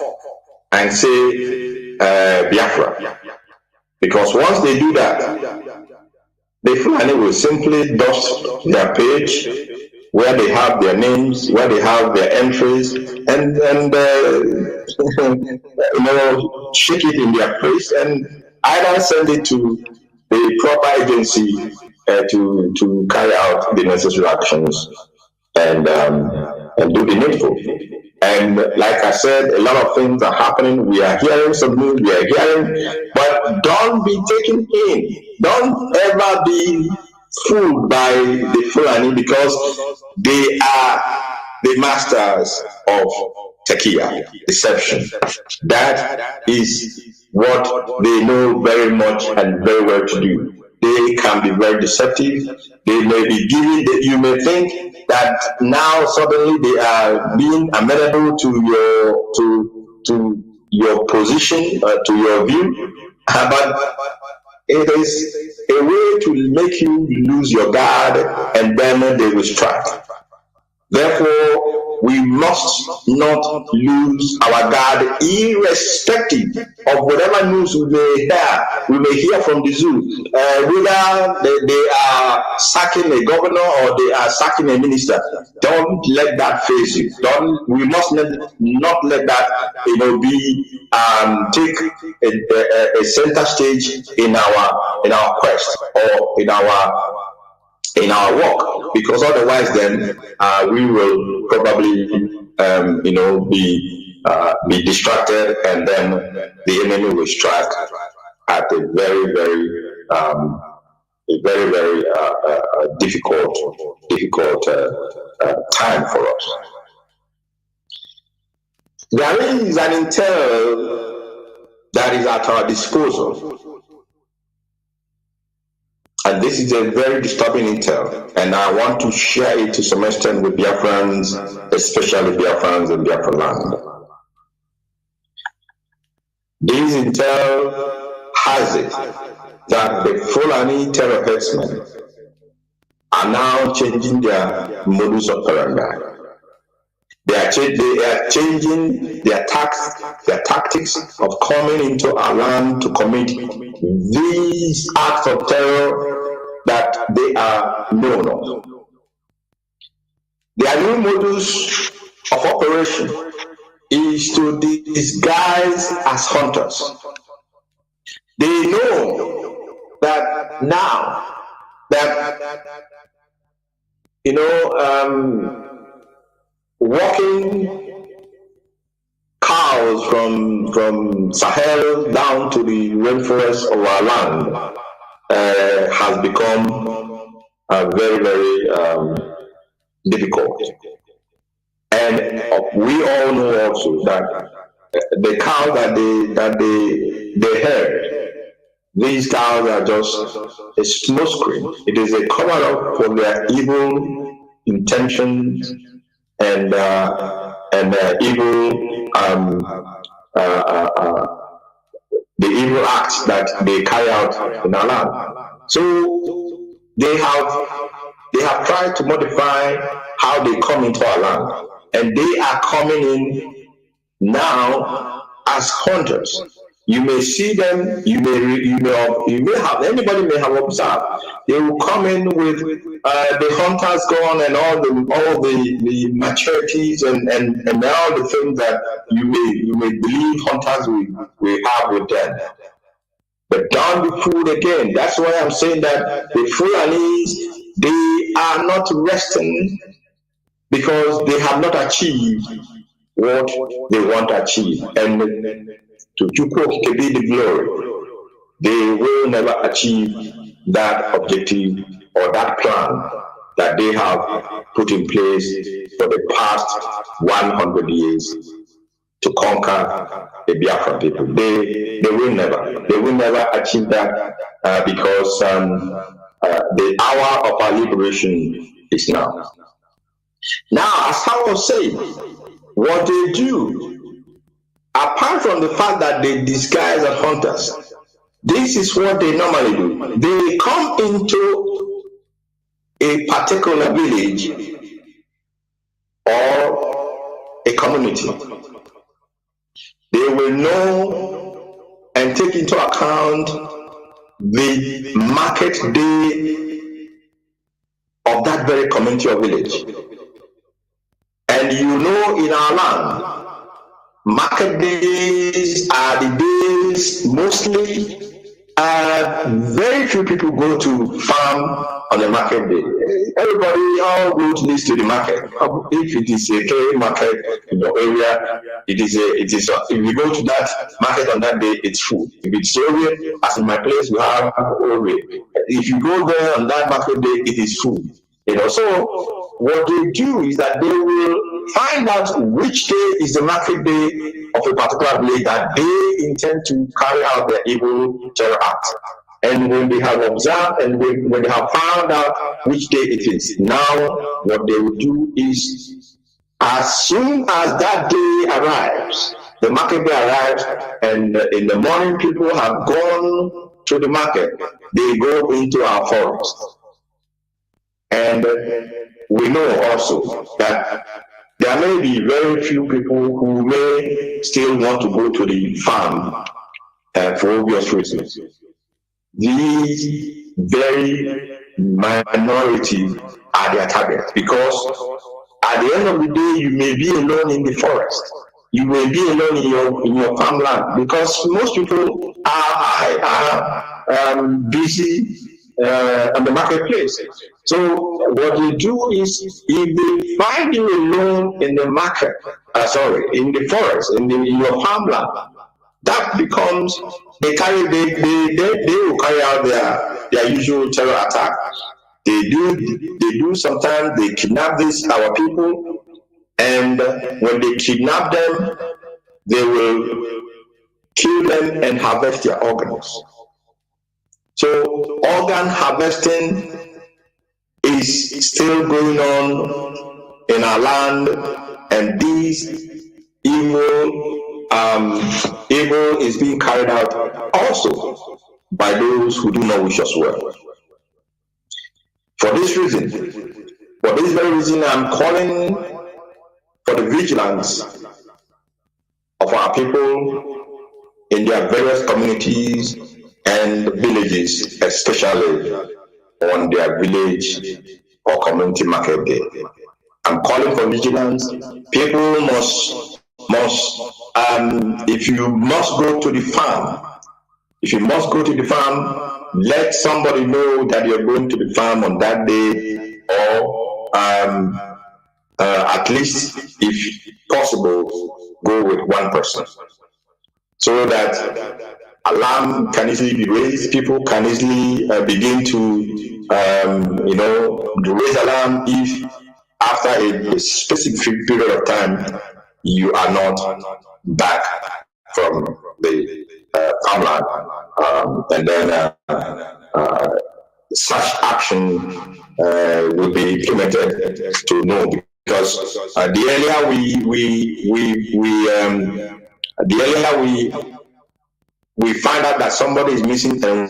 and say Biafra, because once they do that, the Fulani will simply dust their page where they have their names, where they have their entries, and shake it in their face and either send it to the proper agency to carry out the necessary actions and do the needful. And like I said, a lot of things are happening. We are hearing some news, we are hearing, but don't be taken in. Don't ever be fooled by the Fulani, because they are the masters of tequila, deception. That is what they know very much and very well to do. They can be very deceptive. They may be giving that you may think that now suddenly they are being amenable to your position, to your view, but it is a way to make you lose your guard, and then they will strike. Therefore, we must not lose our guard, irrespective of whatever news we may hear. We may hear from the zoo, whether they are sacking a governor or they are sacking a minister. Don't let that phase you. We must not let that be take a center stage in our quest or in our work, because otherwise then we will probably be distracted, and then the enemy will strike at a very difficult time for us. There is an intel that is at our disposal. And this is a very disturbing intel, and I want to share it to some extent with Biafrans, especially Biafrans in Biafra land. This intel has it that the Fulani terror herdsmen are now changing their modus operandi. They are changing their tactics of coming into our land to commit these acts of terror that they are known of. Their new modus of operation is to disguise as hunters. They know that now that walking cows from Sahel down to the rainforest of our land has become very difficult. And we all know also that the cows that they herd, these cows are just a smokescreen. It is a cover-up for their evil intentions and the evil acts that they carry out in our land. So they have tried to modify how they come into our land, and they are coming in now as hunters. You may see them. You may have, anybody may have observed. They will come in with the hunter's gun and all the maturities and all the things that you may believe hunters will have with them. But don't be fooled again. That's why I'm saying that the Fulanis, they are not resting because they have not achieved what they want to achieve. And to Chukwu be the glory, they will never achieve that objective or that plan that they have put in place for the past 100 years to conquer the Biafran people. They will never achieve that because the hour of our liberation is now. Now, as I was saying, what they do, apart from the fact that they disguise as hunters, this is what they normally do. They come into a particular village or a community. They will know and take into account the market day of that very community or village. And in our land, market days are the days mostly very few people go to farm on the market day. Everybody all goes leads to the market. If it is a K market in your area, it is if you go to that market on that day, it's full. If it's Owe, as in my place, we have Owe. If you go there on that market day, it is full. So what they do is that they will find out which day is the market day of of a particular village that they intend to carry out their evil terror act. And when they have observed and when they have found out which day it is, now what they will do is, as soon as that day arrives, the market day arrives, and in the morning people have gone to the market, they go into our forest. And we know also that there may be very few people who may still want to go to the farm for obvious reasons. These very minority are their target, because at the end of the day, you may be alone in the forest. You may be alone in your farmland, because most people are busy on the marketplace. So what they do is, if they find you alone in the market, in the forest, in your farmland, that becomes they will carry out their usual terror attack. They do sometimes they kidnap our people, and when they kidnap them, they will kill them and harvest their organs. So organ harvesting is still going on in our land, and this evil is being carried out also by those who do not wish us well. For this very reason, I'm calling for the vigilance of our people in their various communities and villages, especially on their village or community market day. I'm calling for vigilance. People must if you must go to the farm, let somebody know that you're going to the farm on that day, or at least, if possible, go with one person, so that alarm can easily be raised. People can easily begin to raise alarm if after a specific period of time you are not back from the farmland, and then such action will be implemented to know, because the earlier we find out that somebody is missing and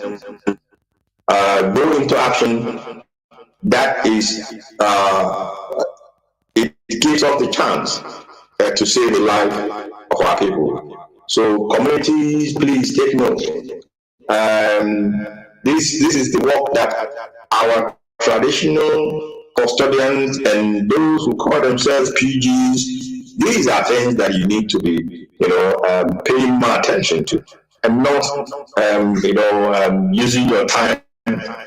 go into action, that is it gives us the chance to save the life of our people. So communities, please take note. This is the work that our traditional custodians and those who call themselves PGs, these are things that you need to be, paying more attention to, and not, using your time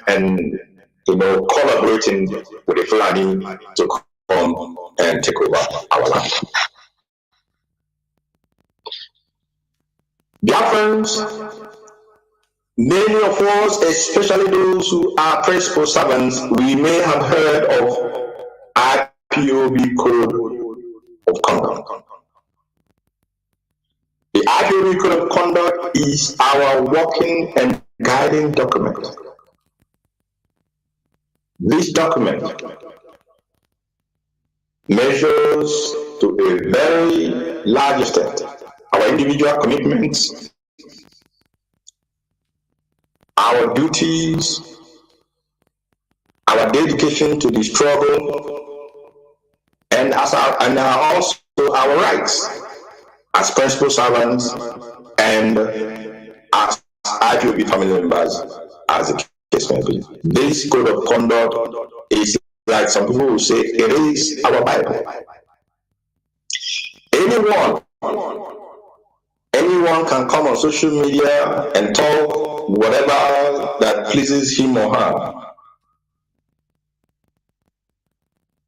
and, collaborating with the Fulani to come and take over our land. Biafrans, many of us, especially those who are principal servants, we may have heard of IPOB Code of Conduct. The IPOB Code of Conduct is our working and guiding document. This document measures to a very large extent our individual commitments, our duties, our dedication to the struggle, and also our rights as principal servants and as IPOB family members, as the case may be. This code of conduct is, like some people will say, it is our Bible. Anyone can come on social media and talk whatever that pleases him or her,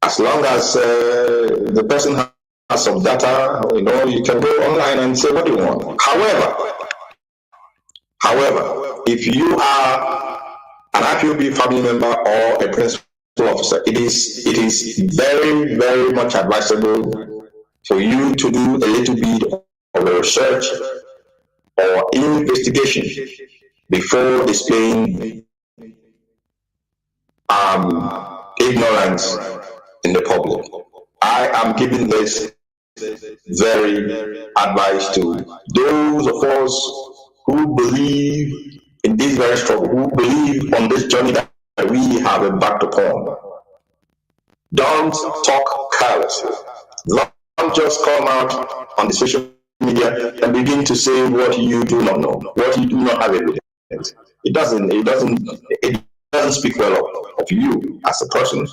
as long as the person has some data. You can go online and say what you want. However, if you are an IPOB family member or a principal officer, it is very, very much advisable for you to do a little bit of a research or investigation before displaying ignorance in the public. I am giving this very advice to those of us who believe in this very struggle, who believe on this journey that we have embarked upon. Don't talk carelessly. Don't just come out on the social media and begin to say what you do not know, what you do not have evidence. It doesn't speak well of you as a person,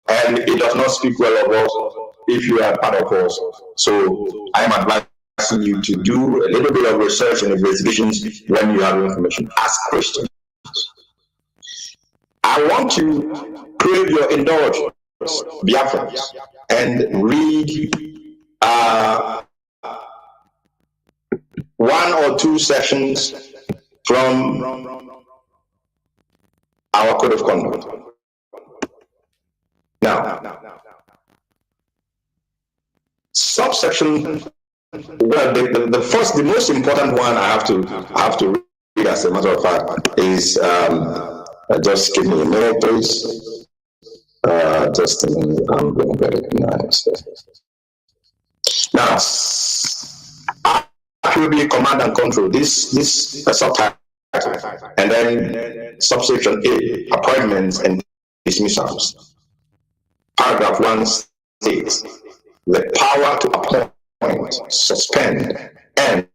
and it does not speak well of us if you are part of us. So I am advising you to do a little bit of research and investigations when you have information as Christians. I want to crave your indulgence, Biafrans, and read one or two sections from our code of conduct. Now, subsection, well, the most important one I have to read, as a matter of fact, is just give me a minute, please. Just a minute, I'm going to get it nice. Now, attribute command and control, this subtitle, and then subsection A, appointments and dismissals. Paragraph 1 states, the power to appoint, suspend, and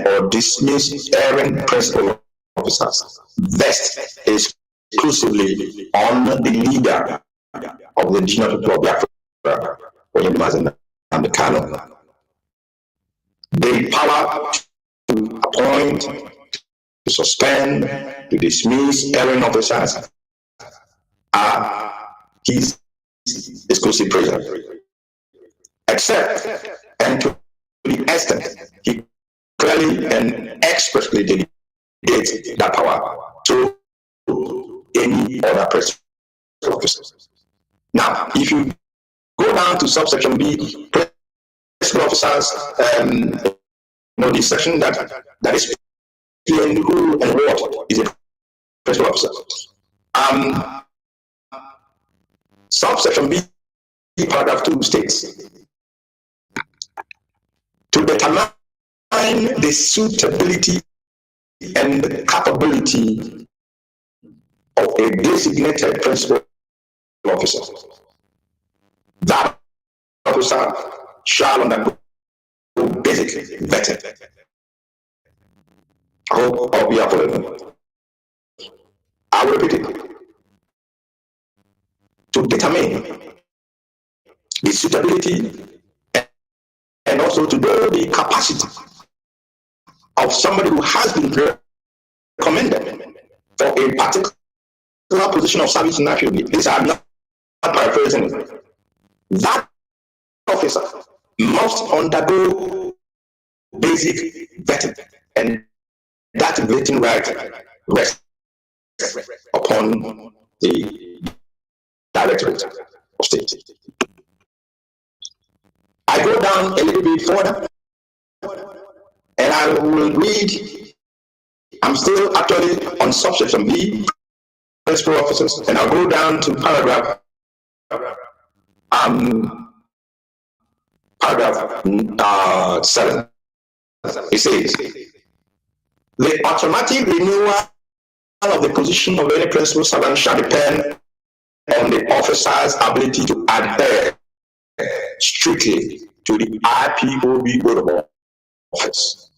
or dismiss erring principal officers vests exclusively on the leader of the indigenous people of Biafra, and the canon. The power to appoint, to suspend, to dismiss erring officers are his exclusive prison, except and to the extent he clearly and expressly delegates that power to any other person officer. Now, if you go down to subsection B, principal officers, the section that is clearly who and what is a principal officer. Subsection B, paragraph 2 states, to determine the suitability and the capability of a designated principal officer, that officer shall undergo basic vetting. I hope I'll be following. I will repeat it. To determine the suitability and also to know the capacity of somebody who has been recommended for a particular position of service in national. These are not paraphrasing. That officer must undergo basic vetting, and that vetting right rests upon the Directorate of State. I go down a little bit further and I will read. I'm still actually on subsection B, principal officers, and I'll go down to paragraph 7. It says, the automatic renewal of the position of any principal servant shall depend on the officer's ability to adhere strictly to the IPOB code of office,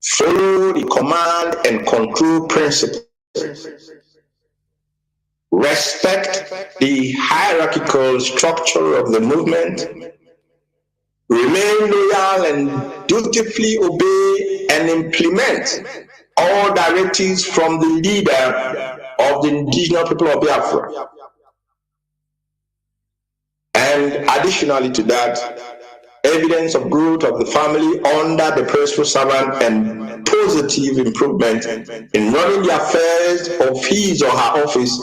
follow the command and control principle, respect the hierarchical structure of the movement, remain loyal and dutifully obey and implement all directives from the leader of the indigenous people of Biafra. And additionally to that, evidence of growth of the family under the principal servant and positive improvement in running the affairs of his or her office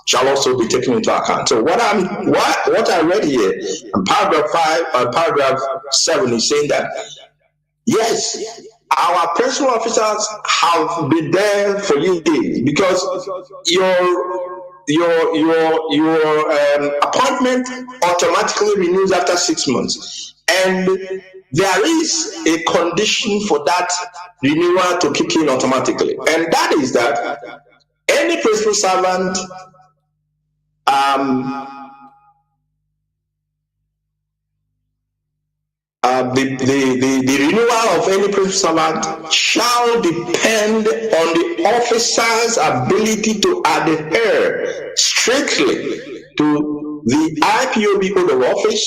shall also be taken into account. So what I read here in paragraph 7 is saying that yes, our principal officers have been there for you because your appointment automatically renews after 6 months, and there is a condition for that renewal to kick in automatically, and that is that any principal servant the renewal of any principal servant shall depend on the officer's ability to adhere strictly to the IPOB code of office,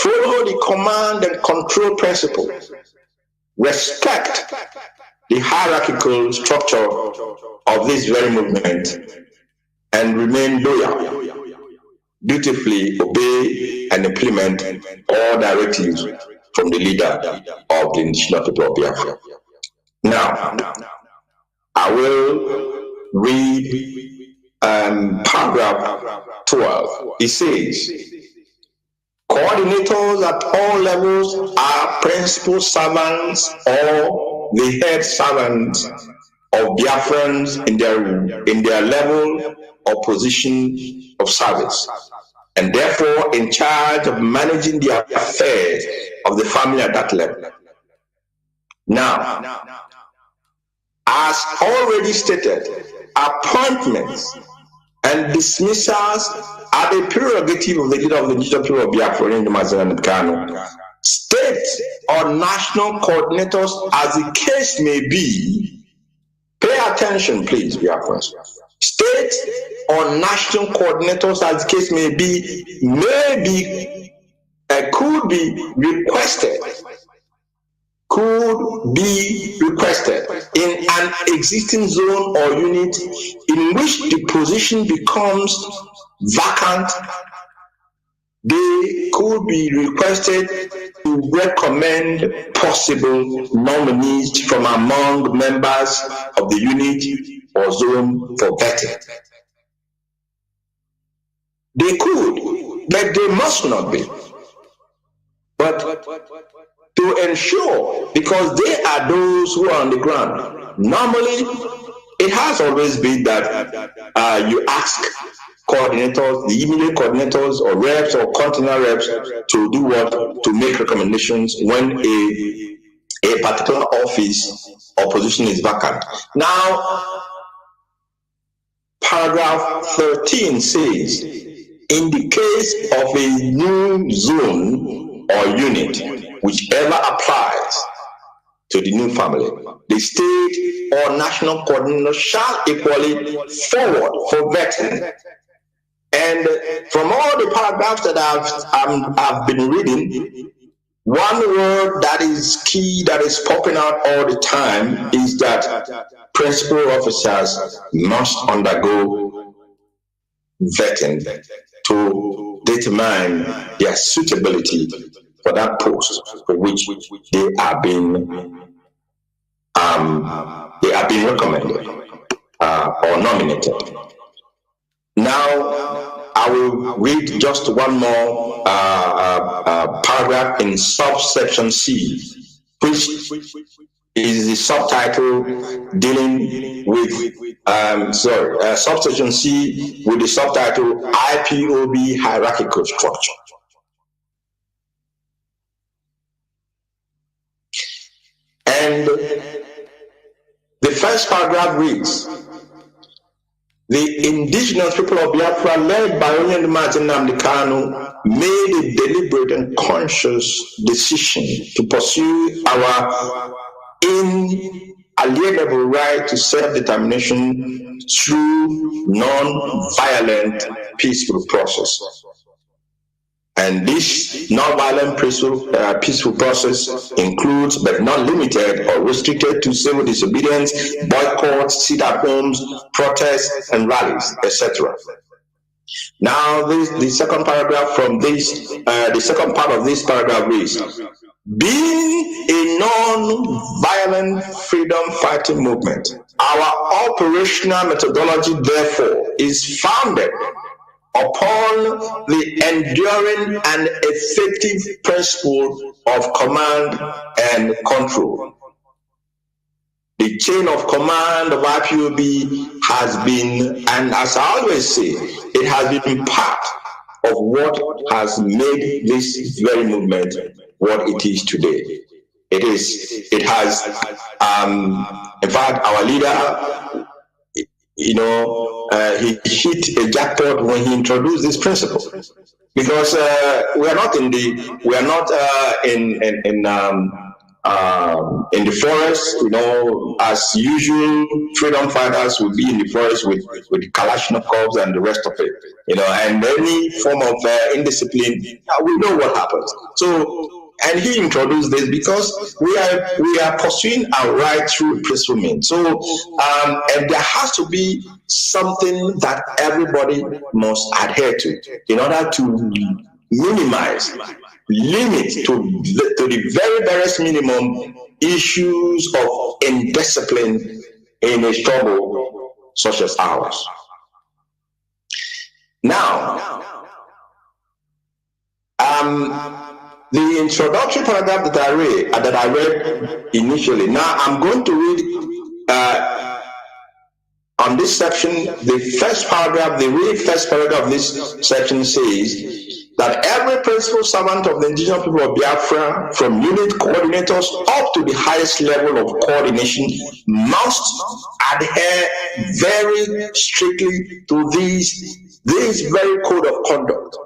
follow the command and control principle, respect the hierarchical structure of this very movement, and remain loyal, dutifully obey and implement all directives from the leader of the indigenous people of Biafra. Now, I will read paragraph 12. It says, coordinators at all levels are principal servants or the head servants of Biafrans in their level or position of service, and therefore in charge of managing the affairs of the family at that level. Now, as already stated, appointments and dismissals are the prerogative of the leader of the indigenous people of Biafra in the Mazen and Kano. State or national coordinators, as the case may be, pay attention, please, Biafrans. State or national coordinators, as the case may be, could be requested in an existing zone or unit in which the position becomes vacant. They could be requested to recommend possible nominees from among members of the unit or zone for vetting. They could, but they must not be. But to ensure, because they are those who are on the ground, normally it has always been that you ask coordinators, the immediate coordinators or reps or continental reps to do what? To make recommendations when a particular office or position is vacant. Now, paragraph 13 says, in the case of a new zone or unit, whichever applies to the new family, the state or national coordinator shall equally forward for vetting. And from all the paragraphs that I've been reading, one word that is key, that is popping out all the time, is that principal officers must undergo vetting to determine their suitability for that post for which they are being recommended or nominated. Now, I will read just one more paragraph in subsection C, which is the subtitle dealing with subsection C with the subtitle IPOB hierarchical structure. And the first paragraph reads, the indigenous people of Biafra, led by Onye Nnamdi Kanu, made a deliberate and conscious decision to pursue our inalienable right to self-determination through non-violent, peaceful process. And this non-violent peaceful process includes, but not limited or restricted to, civil disobedience, boycotts, sit-at-homes, protests, and rallies, etc. Now, the second paragraph from this, the second part of this paragraph reads: Being a non-violent freedom fighting movement, our operational methodology, therefore, is founded upon the enduring and effective principle of command and control. The chain of command of IPOB has been, and as I always say, it has been part of what has made this very movement what it is today. It has, in fact, our leader, he hit a jackpot when he introduced this principle, because we are not in the forest, as usual. Freedom fighters will be in the forest with Kalashnikovs and the rest of it, and any form of indiscipline, we know what happens. So, and he introduced this because we are pursuing our right through principle. So, and there has to be something that everybody must adhere to in order to minimize, limit to the very barest minimum issues of indiscipline in a struggle such as ours. Now, the introductory paragraph that I read initially. Now I'm going to read on this section. The first paragraph, the very first paragraph of this section says that every principal servant of the indigenous people of Biafra, from unit coordinators up to the highest level of coordination, must adhere very strictly to this very code of conduct.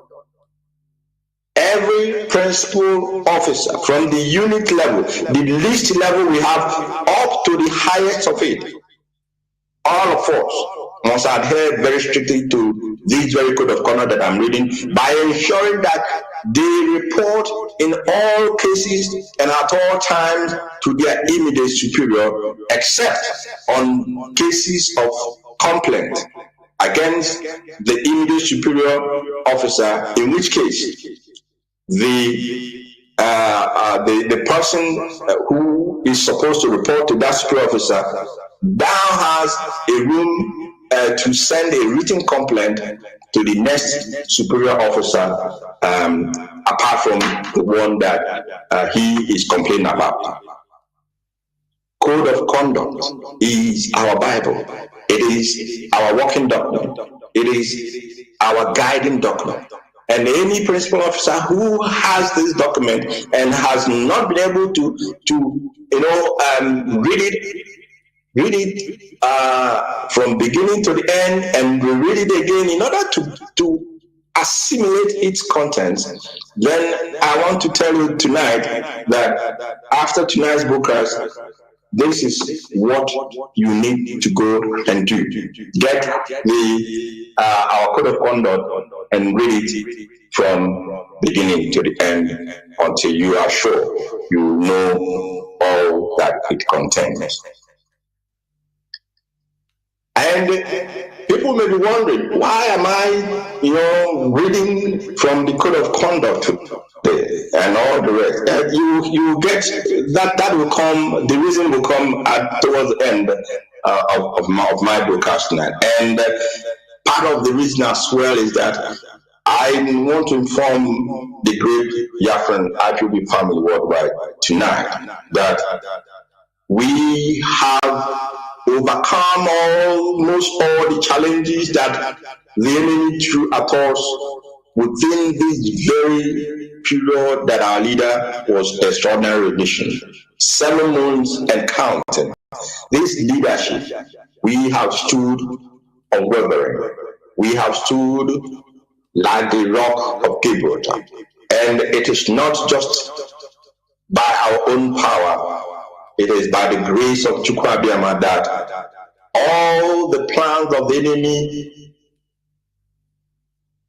Every principal officer, from the unit level, the least level we have, up to the highest of it, all of us must adhere very strictly to this very code of conduct that I'm reading, by ensuring that they report in all cases and at all times to their immediate superior, except on cases of complaint against the immediate superior officer, in which case the person who is supposed to report to that superior officer now has a room to send a written complaint to the next superior officer, apart from the one that he is complaining about. Code of conduct is our Bible. It is our working document. It is our guiding document. And any principal officer who has this document and has not been able to read it from beginning to the end and reread it again in order to assimilate its contents, then I want to tell you tonight that after tonight's broadcast, this is what you need to go and do. Get our code of conduct and read it from beginning to the end until you are sure you know all that it contains. And people may be wondering, why am I, reading from the code of conduct and all the rest? You get that will come. The reason will come towards the end of my broadcast tonight. And part of the reason as well is that I want to inform the great Biafran IPOB family worldwide tonight that we have overcome almost all the challenges that the enemy threw at us within this very period that our leader was extraordinary rendition. 7 months and counting. This leadership, we have stood unwavering. We have stood like the rock of Gibraltar. And it is not just by our own power, it is by the grace of Chukwuabiama that all the plans of the enemy,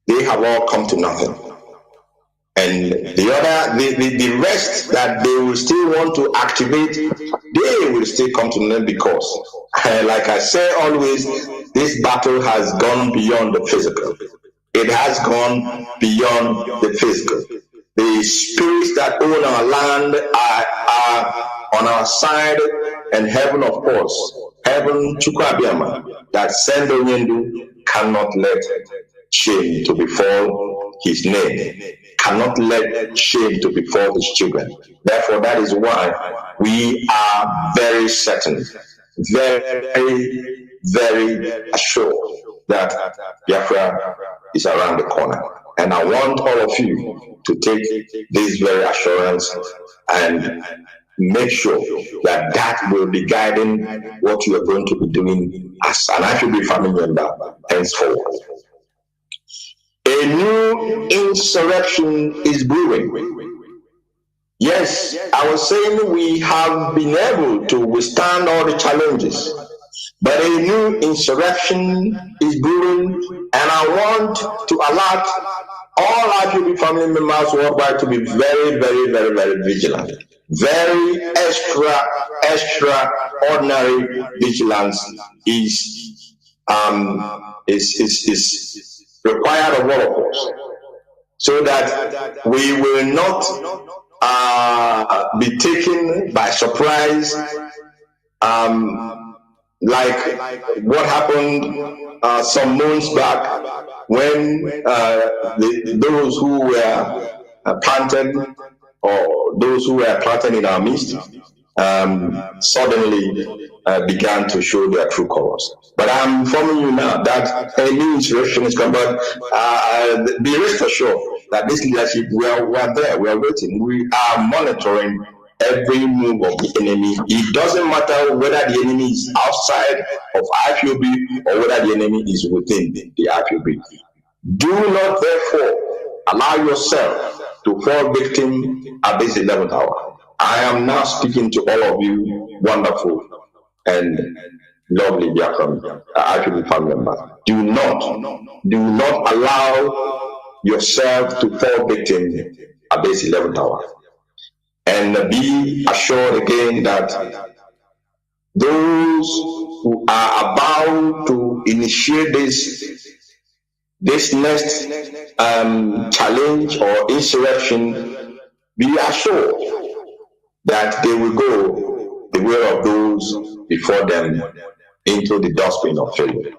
they have all come to nothing. And the rest that they will still want to activate, they will still come to nothing, because, like I say always, this battle has gone beyond the physical. It has gone beyond the physical. The spirits that own our land are on our side, and heaven, of course, heaven, Chukwabiyama, that send Onyendu, cannot let shame to befall his name, cannot let shame to befall his children. Therefore, that is why we are very certain, very, very assured that Biafra is around the corner. And I want all of you to take this very assurance and make sure that that will be guiding what you are going to be doing as an IPOB family member henceforward. A new insurrection is brewing. Yes, I was saying we have been able to withstand all the challenges, but a new insurrection is brewing, and I want to alert all IPOB family members worldwide to be very, very, very, very vigilant. Very extraordinary vigilance is required of all of us, so that we will not be taken by surprise, like what happened some months back when those who were planted, or those who were planted in our midst, suddenly began to show their true colors. But I'm informing you now that a new insurrection is coming. But be rest assured that this leadership, we are there, we are waiting, we are monitoring every move of the enemy. It doesn't matter whether the enemy is outside of IPOB or whether the enemy is within the IPOB. Do not therefore allow yourself to fall victim at this 11th hour. I am now speaking to all of you, wonderful and lovely Biafran IPOB family members. Do not allow yourself to fall victim at this 11th hour. And be assured again that those who are about to initiate this next challenge or insurrection, be assured that they will go the way of those before them into the dustbin of failure.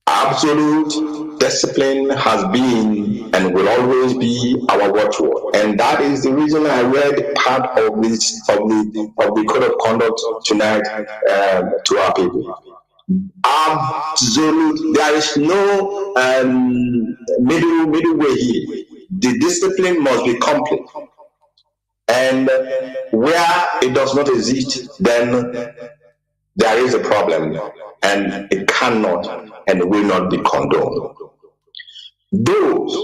Absolute discipline has been and will always be our watchword, and that is the reason I read part of the code of conduct tonight to our people. Absolute, there is no middle way here. The discipline must be complete, and where it does not exist, then there is a problem, and it cannot and will not be condoned. Those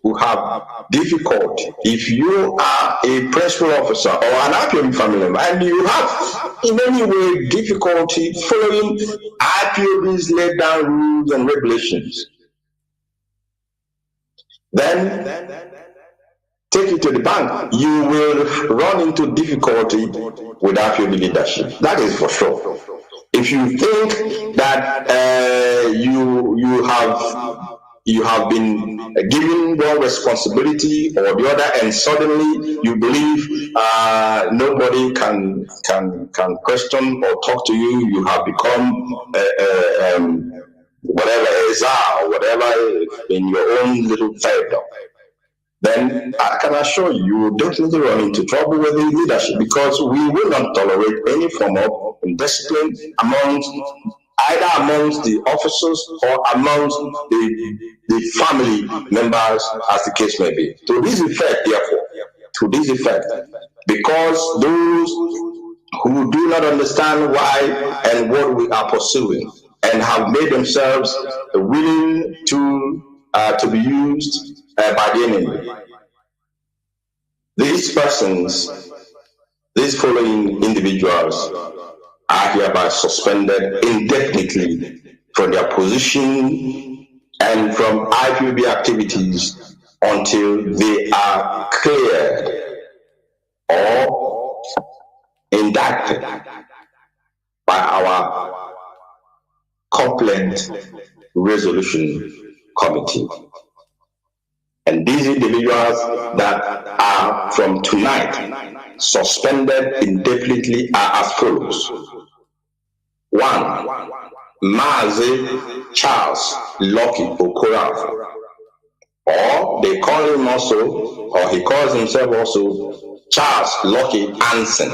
who have difficulty, if you are a principal officer or an IPOB family member and you have in any way difficulty following IPOB's laid down rules and regulations, then take it to the bank. You will run into difficulty with IPOB leadership. That is for sure. If you think that you have been given one responsibility or the other, and suddenly you believe nobody can question or talk to you, you have become whatever, a czar or whatever in your own little fiefdom, then I can assure you, you will definitely run into trouble with the leadership, because we will not tolerate any form of indiscipline amongst the officers or amongst the family members, as the case may be. To this effect, therefore, because those who do not understand why and what we are pursuing and have made themselves willing to be used by the enemy, these persons, these following individuals, are hereby suspended indefinitely from their position and from IPOB activities until they are cleared or indicted by our complaint resolution committee. And these individuals that are from tonight suspended indefinitely are as follows. 1. Mazi Charles Lucky Okorafor, or they call him also, or he calls himself also, Charles Lucky Anson.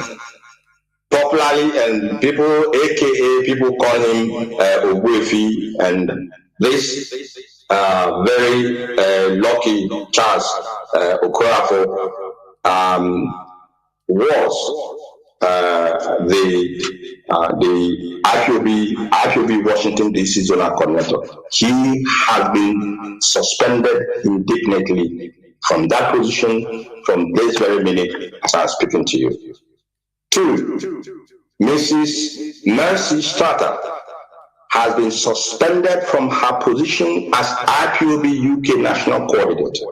Popularly, and people, aka people call him Ogwefi, and this very lucky Charles Okorafor was the IPOB Washington DC zonal coordinator. He has been suspended indefinitely from that position from this very minute as I'm speaking to you. 2. Mrs. Mercy Strata has been suspended from her position as IPOB UK National Coordinator.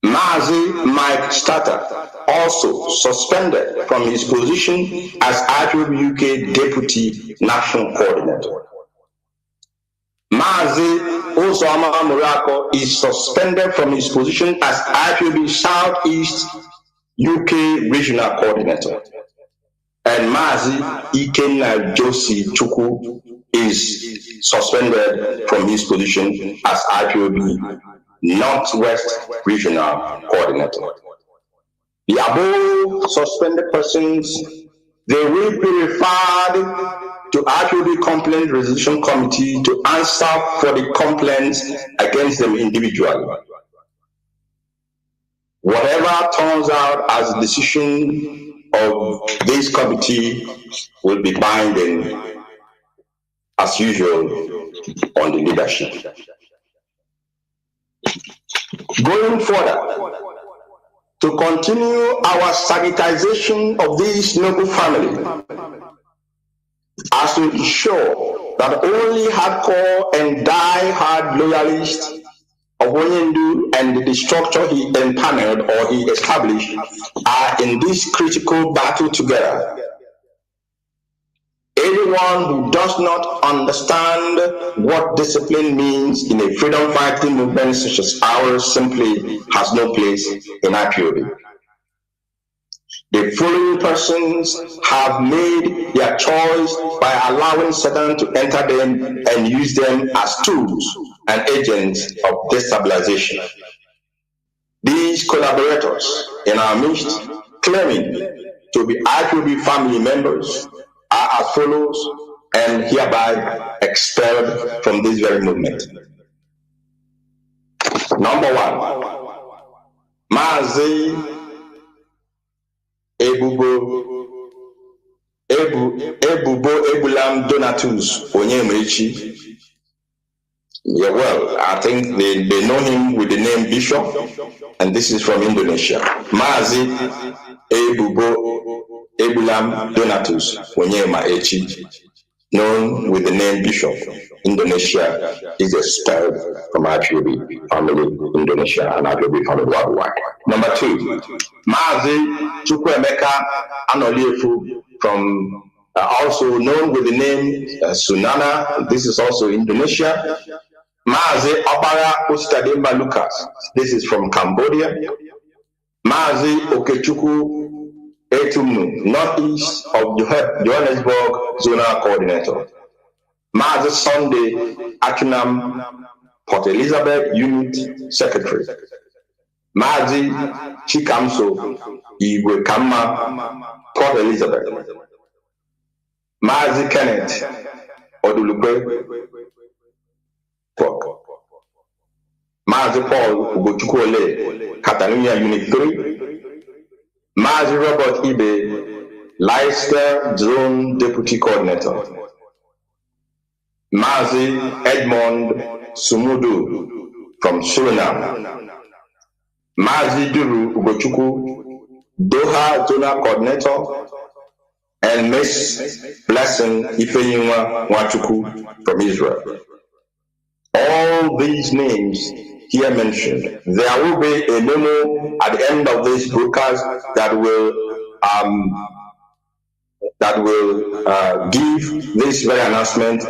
Mazi Mike Strata also suspended from his position as IPOB UK Deputy National Coordinator. Mazi Osama Murako is suspended from his position as IPOB Southeast UK Regional Coordinator. And Mazi Ikenna Josie Chukwu is suspended from his position as IPOB Northwest Regional Coordinator. The above suspended persons, they will be referred to IPOB Complaint Resolution Committee to answer for the complaints against them individually. Whatever turns out as a decision of this committee will be binding, as usual, on the leadership. Going further, to continue our sanitization of this noble family, as to ensure that only hardcore and die-hard loyalists of Onyendu and the structure he empaneled or he established are in this critical battle together. Anyone who does not understand what discipline means in a freedom fighting movement such as ours simply has no place in IPOB. The following persons have made their choice by allowing Satan to enter them and use them as tools and agents of destabilization. These collaborators in our midst, claiming to be IPOB family members, are as follows and hereby expelled from this very movement. Number 1, Mazi Ebulam Donatus Onyemechi. Yeah, well, I think they know him with the name Bishop, and this is from Indonesia. Mazi Ebulam Donatus Onyemechi, known with the name Bishop, Indonesia, is expelled from IPOB family Indonesia and IPOB family worldwide. Number 2, Mazi Chukwuemeka Anoliefu, from also known with the name Sunana, this is also Indonesia. Mazi Obara Ustademba Lucas, this is from Cambodia. Mazi Okechukwu Etumnu, northeast of Johannesburg Zonal Coordinator. Mazi Sunday Achunam, Port Elizabeth Unit Secretary. Mazi Chikamso Igwe Kama, Port Elizabeth. Mazi Kenneth Odulukwe, Mazi Paul Ugochukwole, Catalonia Unit 3. Mazi Robert Ibe, Leicester Zone Deputy Coordinator. Mazi Edmond Sumudu from Suriname. Mazi Duru Ugochukwu, Doha Zonal Coordinator. And Miss Blessing Ifeyinwa Nwachukwu from Israel. All these names here mentioned, there will be a memo at the end of this broadcast that will give this very announcement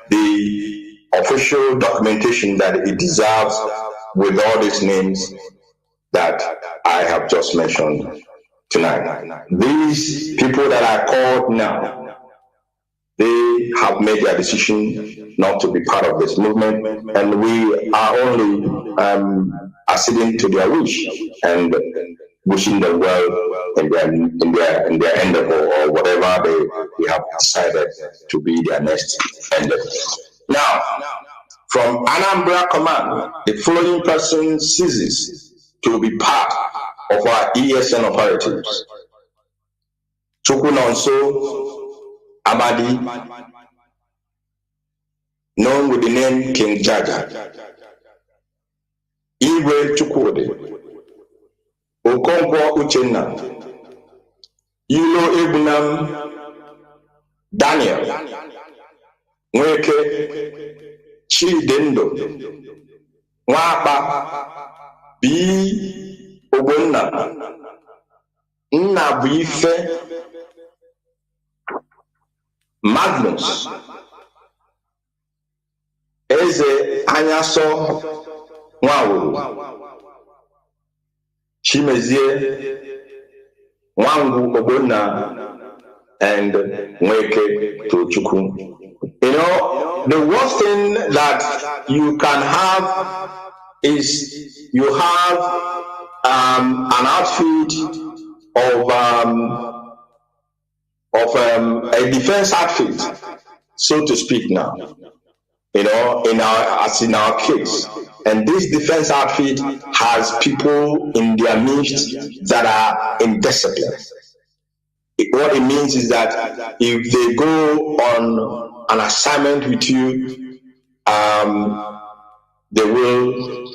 the official documentation that it deserves with all these names that I have just mentioned tonight. These people that are called now, they have made their decision not to be part of this movement, and we are only acceding to their wish and wishing them well in their endeavor, or whatever they have decided to be their next endeavor. Now, from Anambra Command, the following person ceases to be part of our ESN operatives: Chukwunonso Amadi, known with the name King Jaja; Iwe Chukwudi, Okonkwo Uchenna, Ilo Ebunam Daniel, Nweke Chidendo, Nwapa B. Ogbonna, Nnabuife, Magnus, Eze Anyaso Nwawuru, Chimezie Nwangu Ogbonna, and Nweke Tochukwu. You know, the worst thing that you can have is you have an outfit of a defense outfit, so to speak. Now, you know, in our case, and this defense outfit has people in their midst that are indisciplined. What it means is that if they go on an assignment with you, they will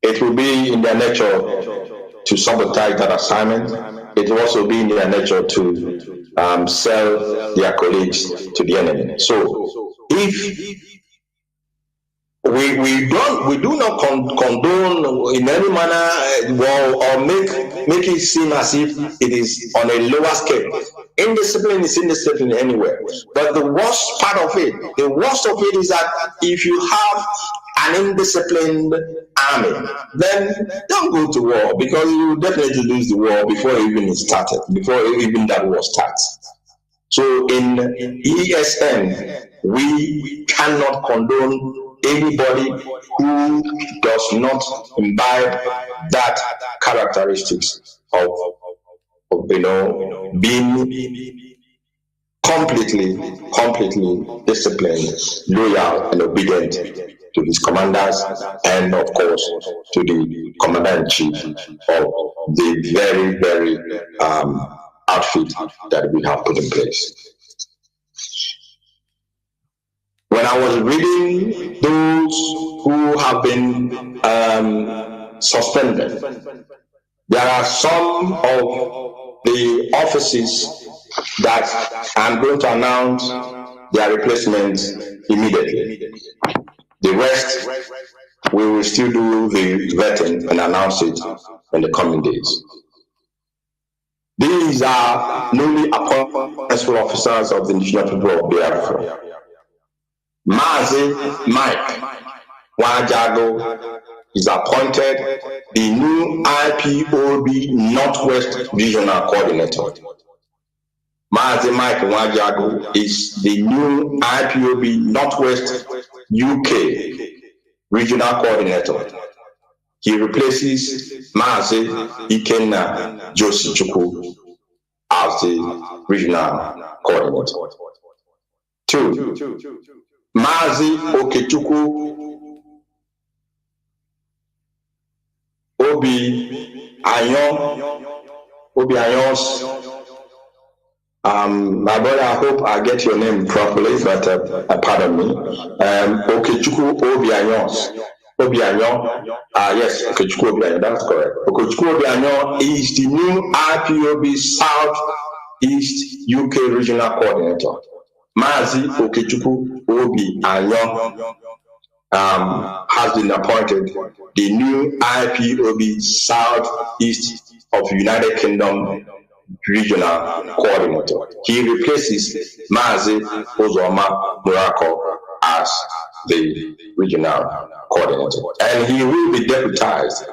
it will be in their nature to sabotage that assignment. It will also be in their nature to sell their colleagues to the enemy. So if we do not condone in any manner or make it seem as if it is on a lower scale. Indiscipline is indiscipline anywhere. But the worst part of it, is that if you have an indisciplined army, then don't go to war, because you will definitely lose the war before even it started, before even that war starts. So in ESN, we cannot condone anybody who does not imbibe that characteristics of being completely disciplined, loyal, and obedient to his commanders, and of course to the commander-in-chief of the very, very outfit that we have put in place. When I was reading those who have been suspended, there are some of the offices that I'm going to announce their replacements immediately. The rest, we will still do the vetting and announce it in the coming days. These are newly appointed officers of the indigenous people of Biafra. Mazi Mike Wajago is appointed the new IPOB Northwest Regional Coordinator. Mazi Mike Wajago is the new IPOB Northwest UK Regional Coordinator. He replaces Mazi Ikenna Josichukwu as the Regional Coordinator. 2. Mazi Okechukwu Obi Anyons. My brother, I hope I get your name properly, but pardon me. Okechukwu Obi Anyons. Yes, Okechukwu Obi Anyons, that's correct. Okechukwu Obi Anyons is the new IPOB South East UK Regional Coordinator. Mazi Okechukwu Obi Anyons has been appointed the new IPOB South East of United Kingdom Regional Coordinator. He replaces Mazi Ozoma Muraco as the regional coordinator. And he will be deputized.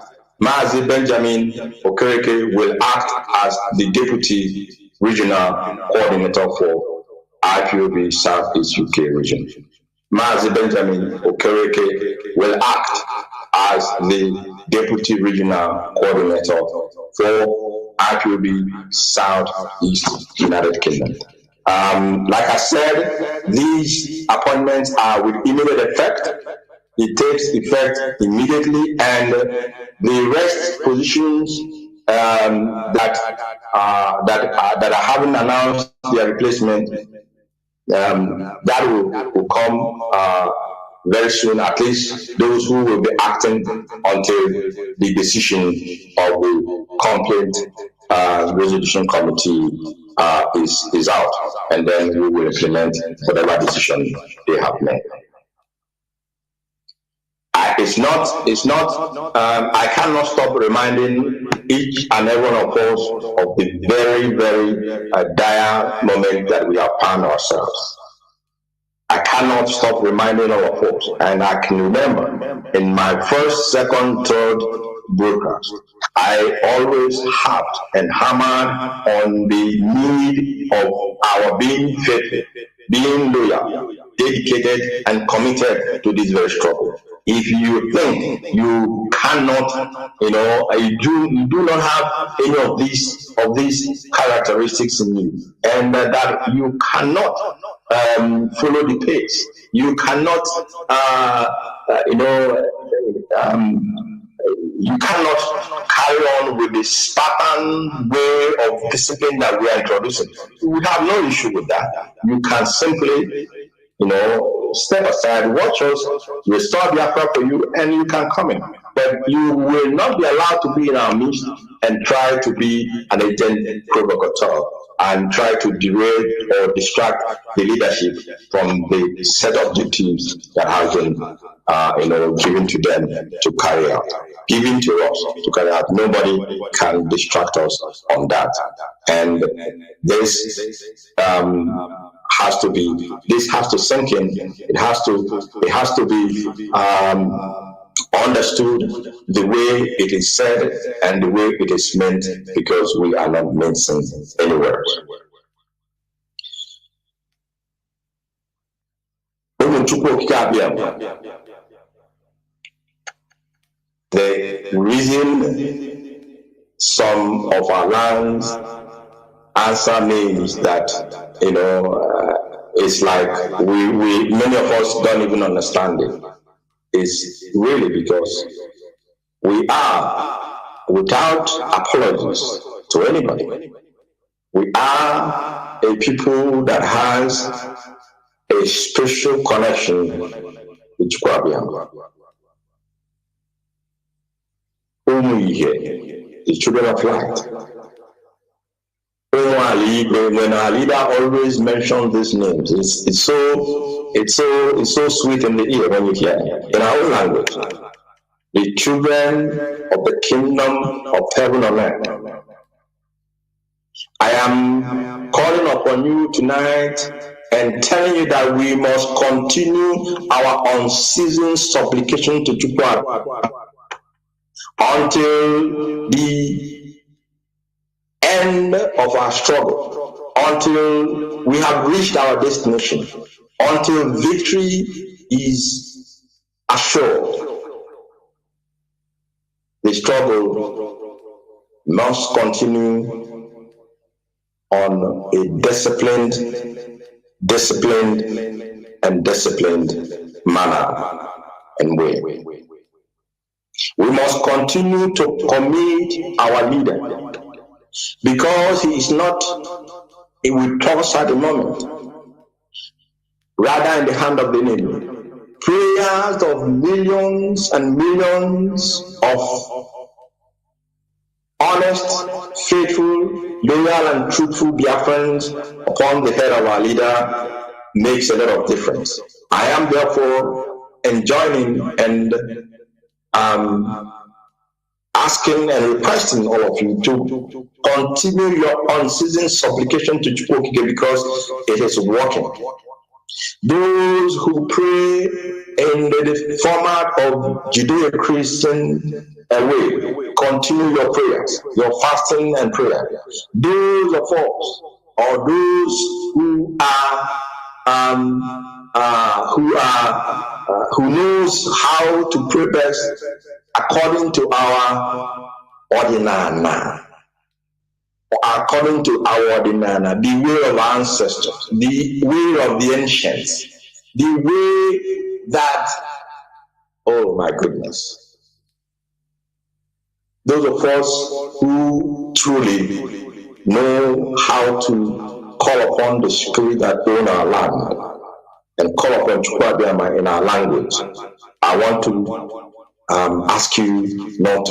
Mazi Benjamin Okereke will act as the deputy regional coordinator for IPOB Southeast UK region. Mazi Benjamin Okereke will act as the deputy regional coordinator for IPOB Southeast United Kingdom. Like I said, these appointments are with immediate effect. It takes effect immediately, and the rest positions that haven't announced their replacement, that will come very soon. At least those who will be acting until the decision of the complaint resolution committee is out, and then we will implement whatever decision they have made. I cannot stop reminding each and every one of us of the very, very dire moment that we have found ourselves. I cannot stop reminding all of us, and I can remember in my first, second, third broadcast, I always harped and hammered on the need of our being faithful, being loyal, dedicated, and committed to this very struggle. If you think you cannot, you do not have any of these characteristics in you, and that you cannot follow the pace, you cannot, you cannot carry on with the Spartan way of discipline that we are introducing. We have no issue with that. You can simply, step aside, watch us, restore Biafra for you, and you can come in. But you will not be allowed to be in our midst and try to be an agent provocateur and try to derail or distract the leadership from the set of duties that has been, given to them to carry out. Given to us to carry out. Nobody can distract us on that. And this has to be. This has to sink in. It has to be understood the way it is said and the way it is meant, because we are not mincing anywhere. The reason some of our lands answer names that it's like we many of us don't even understand it is really because we are, without apologies to anybody, we are a people that has a special connection with Kwabiam. The children of light. When our leader always mentions these names, it's so sweet in the ear when you hear it in our own language. The children of the kingdom of heaven on earth. I am calling upon you tonight and telling you that we must continue our unceasing supplication to Chukwu until the end of our struggle, until we have reached our destination, until victory is assured. The struggle must continue on a disciplined manner and way. We must continue to commit our leader, because he is not with us at the moment, rather in the hand of the enemy. Prayers of millions and millions of honest, faithful, loyal and truthful Biafrans upon the head of our leader makes a lot of difference. I am therefore enjoining and asking and requesting all of you to continue your unceasing supplication to Chukwu, because it is working. Those who pray in the format of Judeo-Christian way, continue your prayers, your fasting and prayer. Those of us, or those who who knows how to pray best according to our ordinary. According to our ordinary, the way of our ancestors, the way of the ancients, the way that, oh my goodness, those of us who truly know how to call upon the spirit that owns our land and call upon Chukwuabiama in our language, I want to ask you not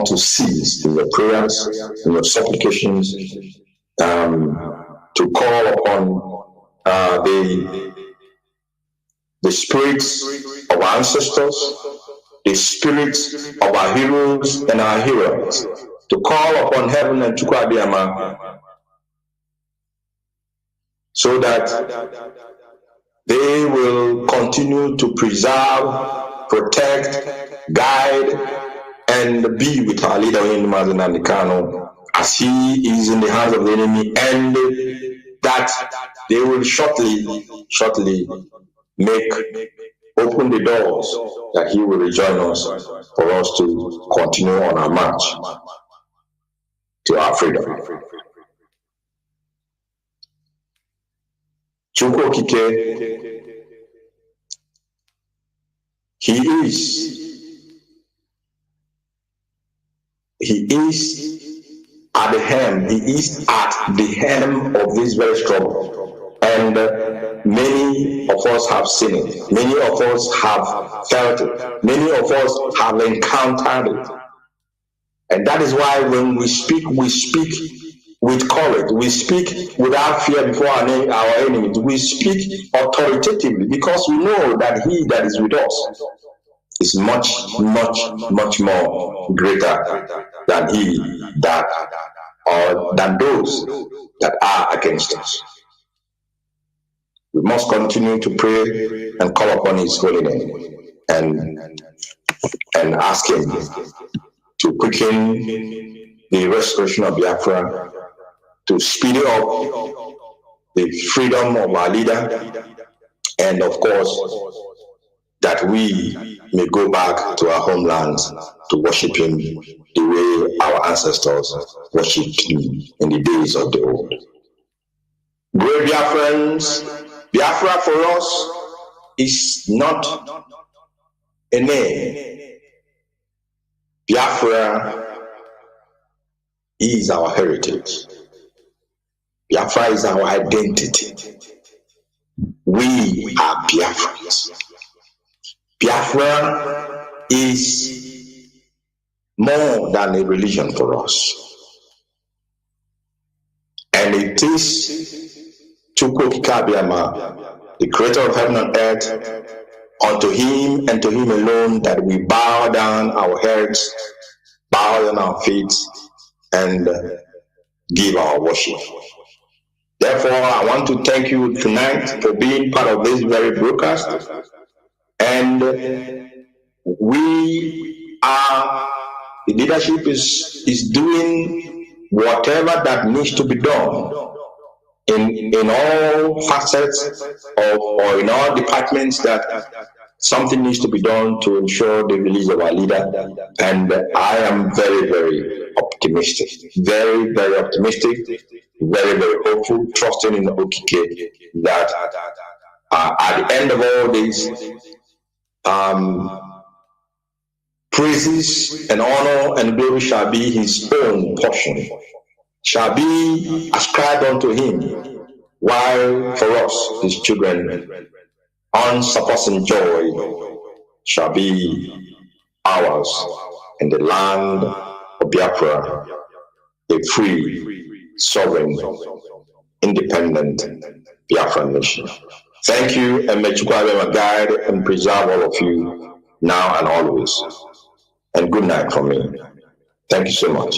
to cease in your prayers, in your supplications, to call upon the spirits of our ancestors, the spirits of our heroes and our heroes, to call upon heaven and Chukwuabiama, so that they will continue to preserve, protect, guide, and be with our leader in Mazen Kano as he is in the hands of the enemy, and that they will shortly open the doors that he will rejoin us for us to continue on our march to our freedom. Chukwu Okike, He is at the helm. He is at the helm of this very struggle, and many of us have seen it. Many of us have felt it. Many of us have encountered it, and that is why when we speak with courage. We speak without fear before our enemies. We speak authoritatively because we know that he that is with us is much, much, much more greater than he that, or than those that are against us. We must continue to pray and call upon his holy name and ask him to quicken the restoration of Biafra, to speed up the freedom of our leader, and of course, that we may go back to our homelands to worship him the way our ancestors worshipped him in the days of the old. Great Biafrans, Biafra for us is not a name. Biafra is our heritage. Biafra is our identity. We are Biafrans. Biafra is more than a religion for us. And it is Chukwu Okike, the creator of heaven and earth, unto him and to him alone that we bow down our heads, bow down our feet, and give our worship. Therefore, I want to thank you tonight for being part of this very broadcast. And we are, the leadership is doing whatever that needs to be done in all facets of, or in all departments, that something needs to be done to ensure the release of our leader. And I am very, very optimistic, very, very optimistic, very, very hopeful, trusting in Okike that at the end of all this, praises and honor and glory shall be his own portion, shall be ascribed unto him, while for us, his children, unsurpassing joy shall be ours in the land of Biafra, a free, sovereign, independent Biafran nation. Thank you, and may Chukwuabiama guide and preserve all of you now and always. And good night from me. Thank you so much.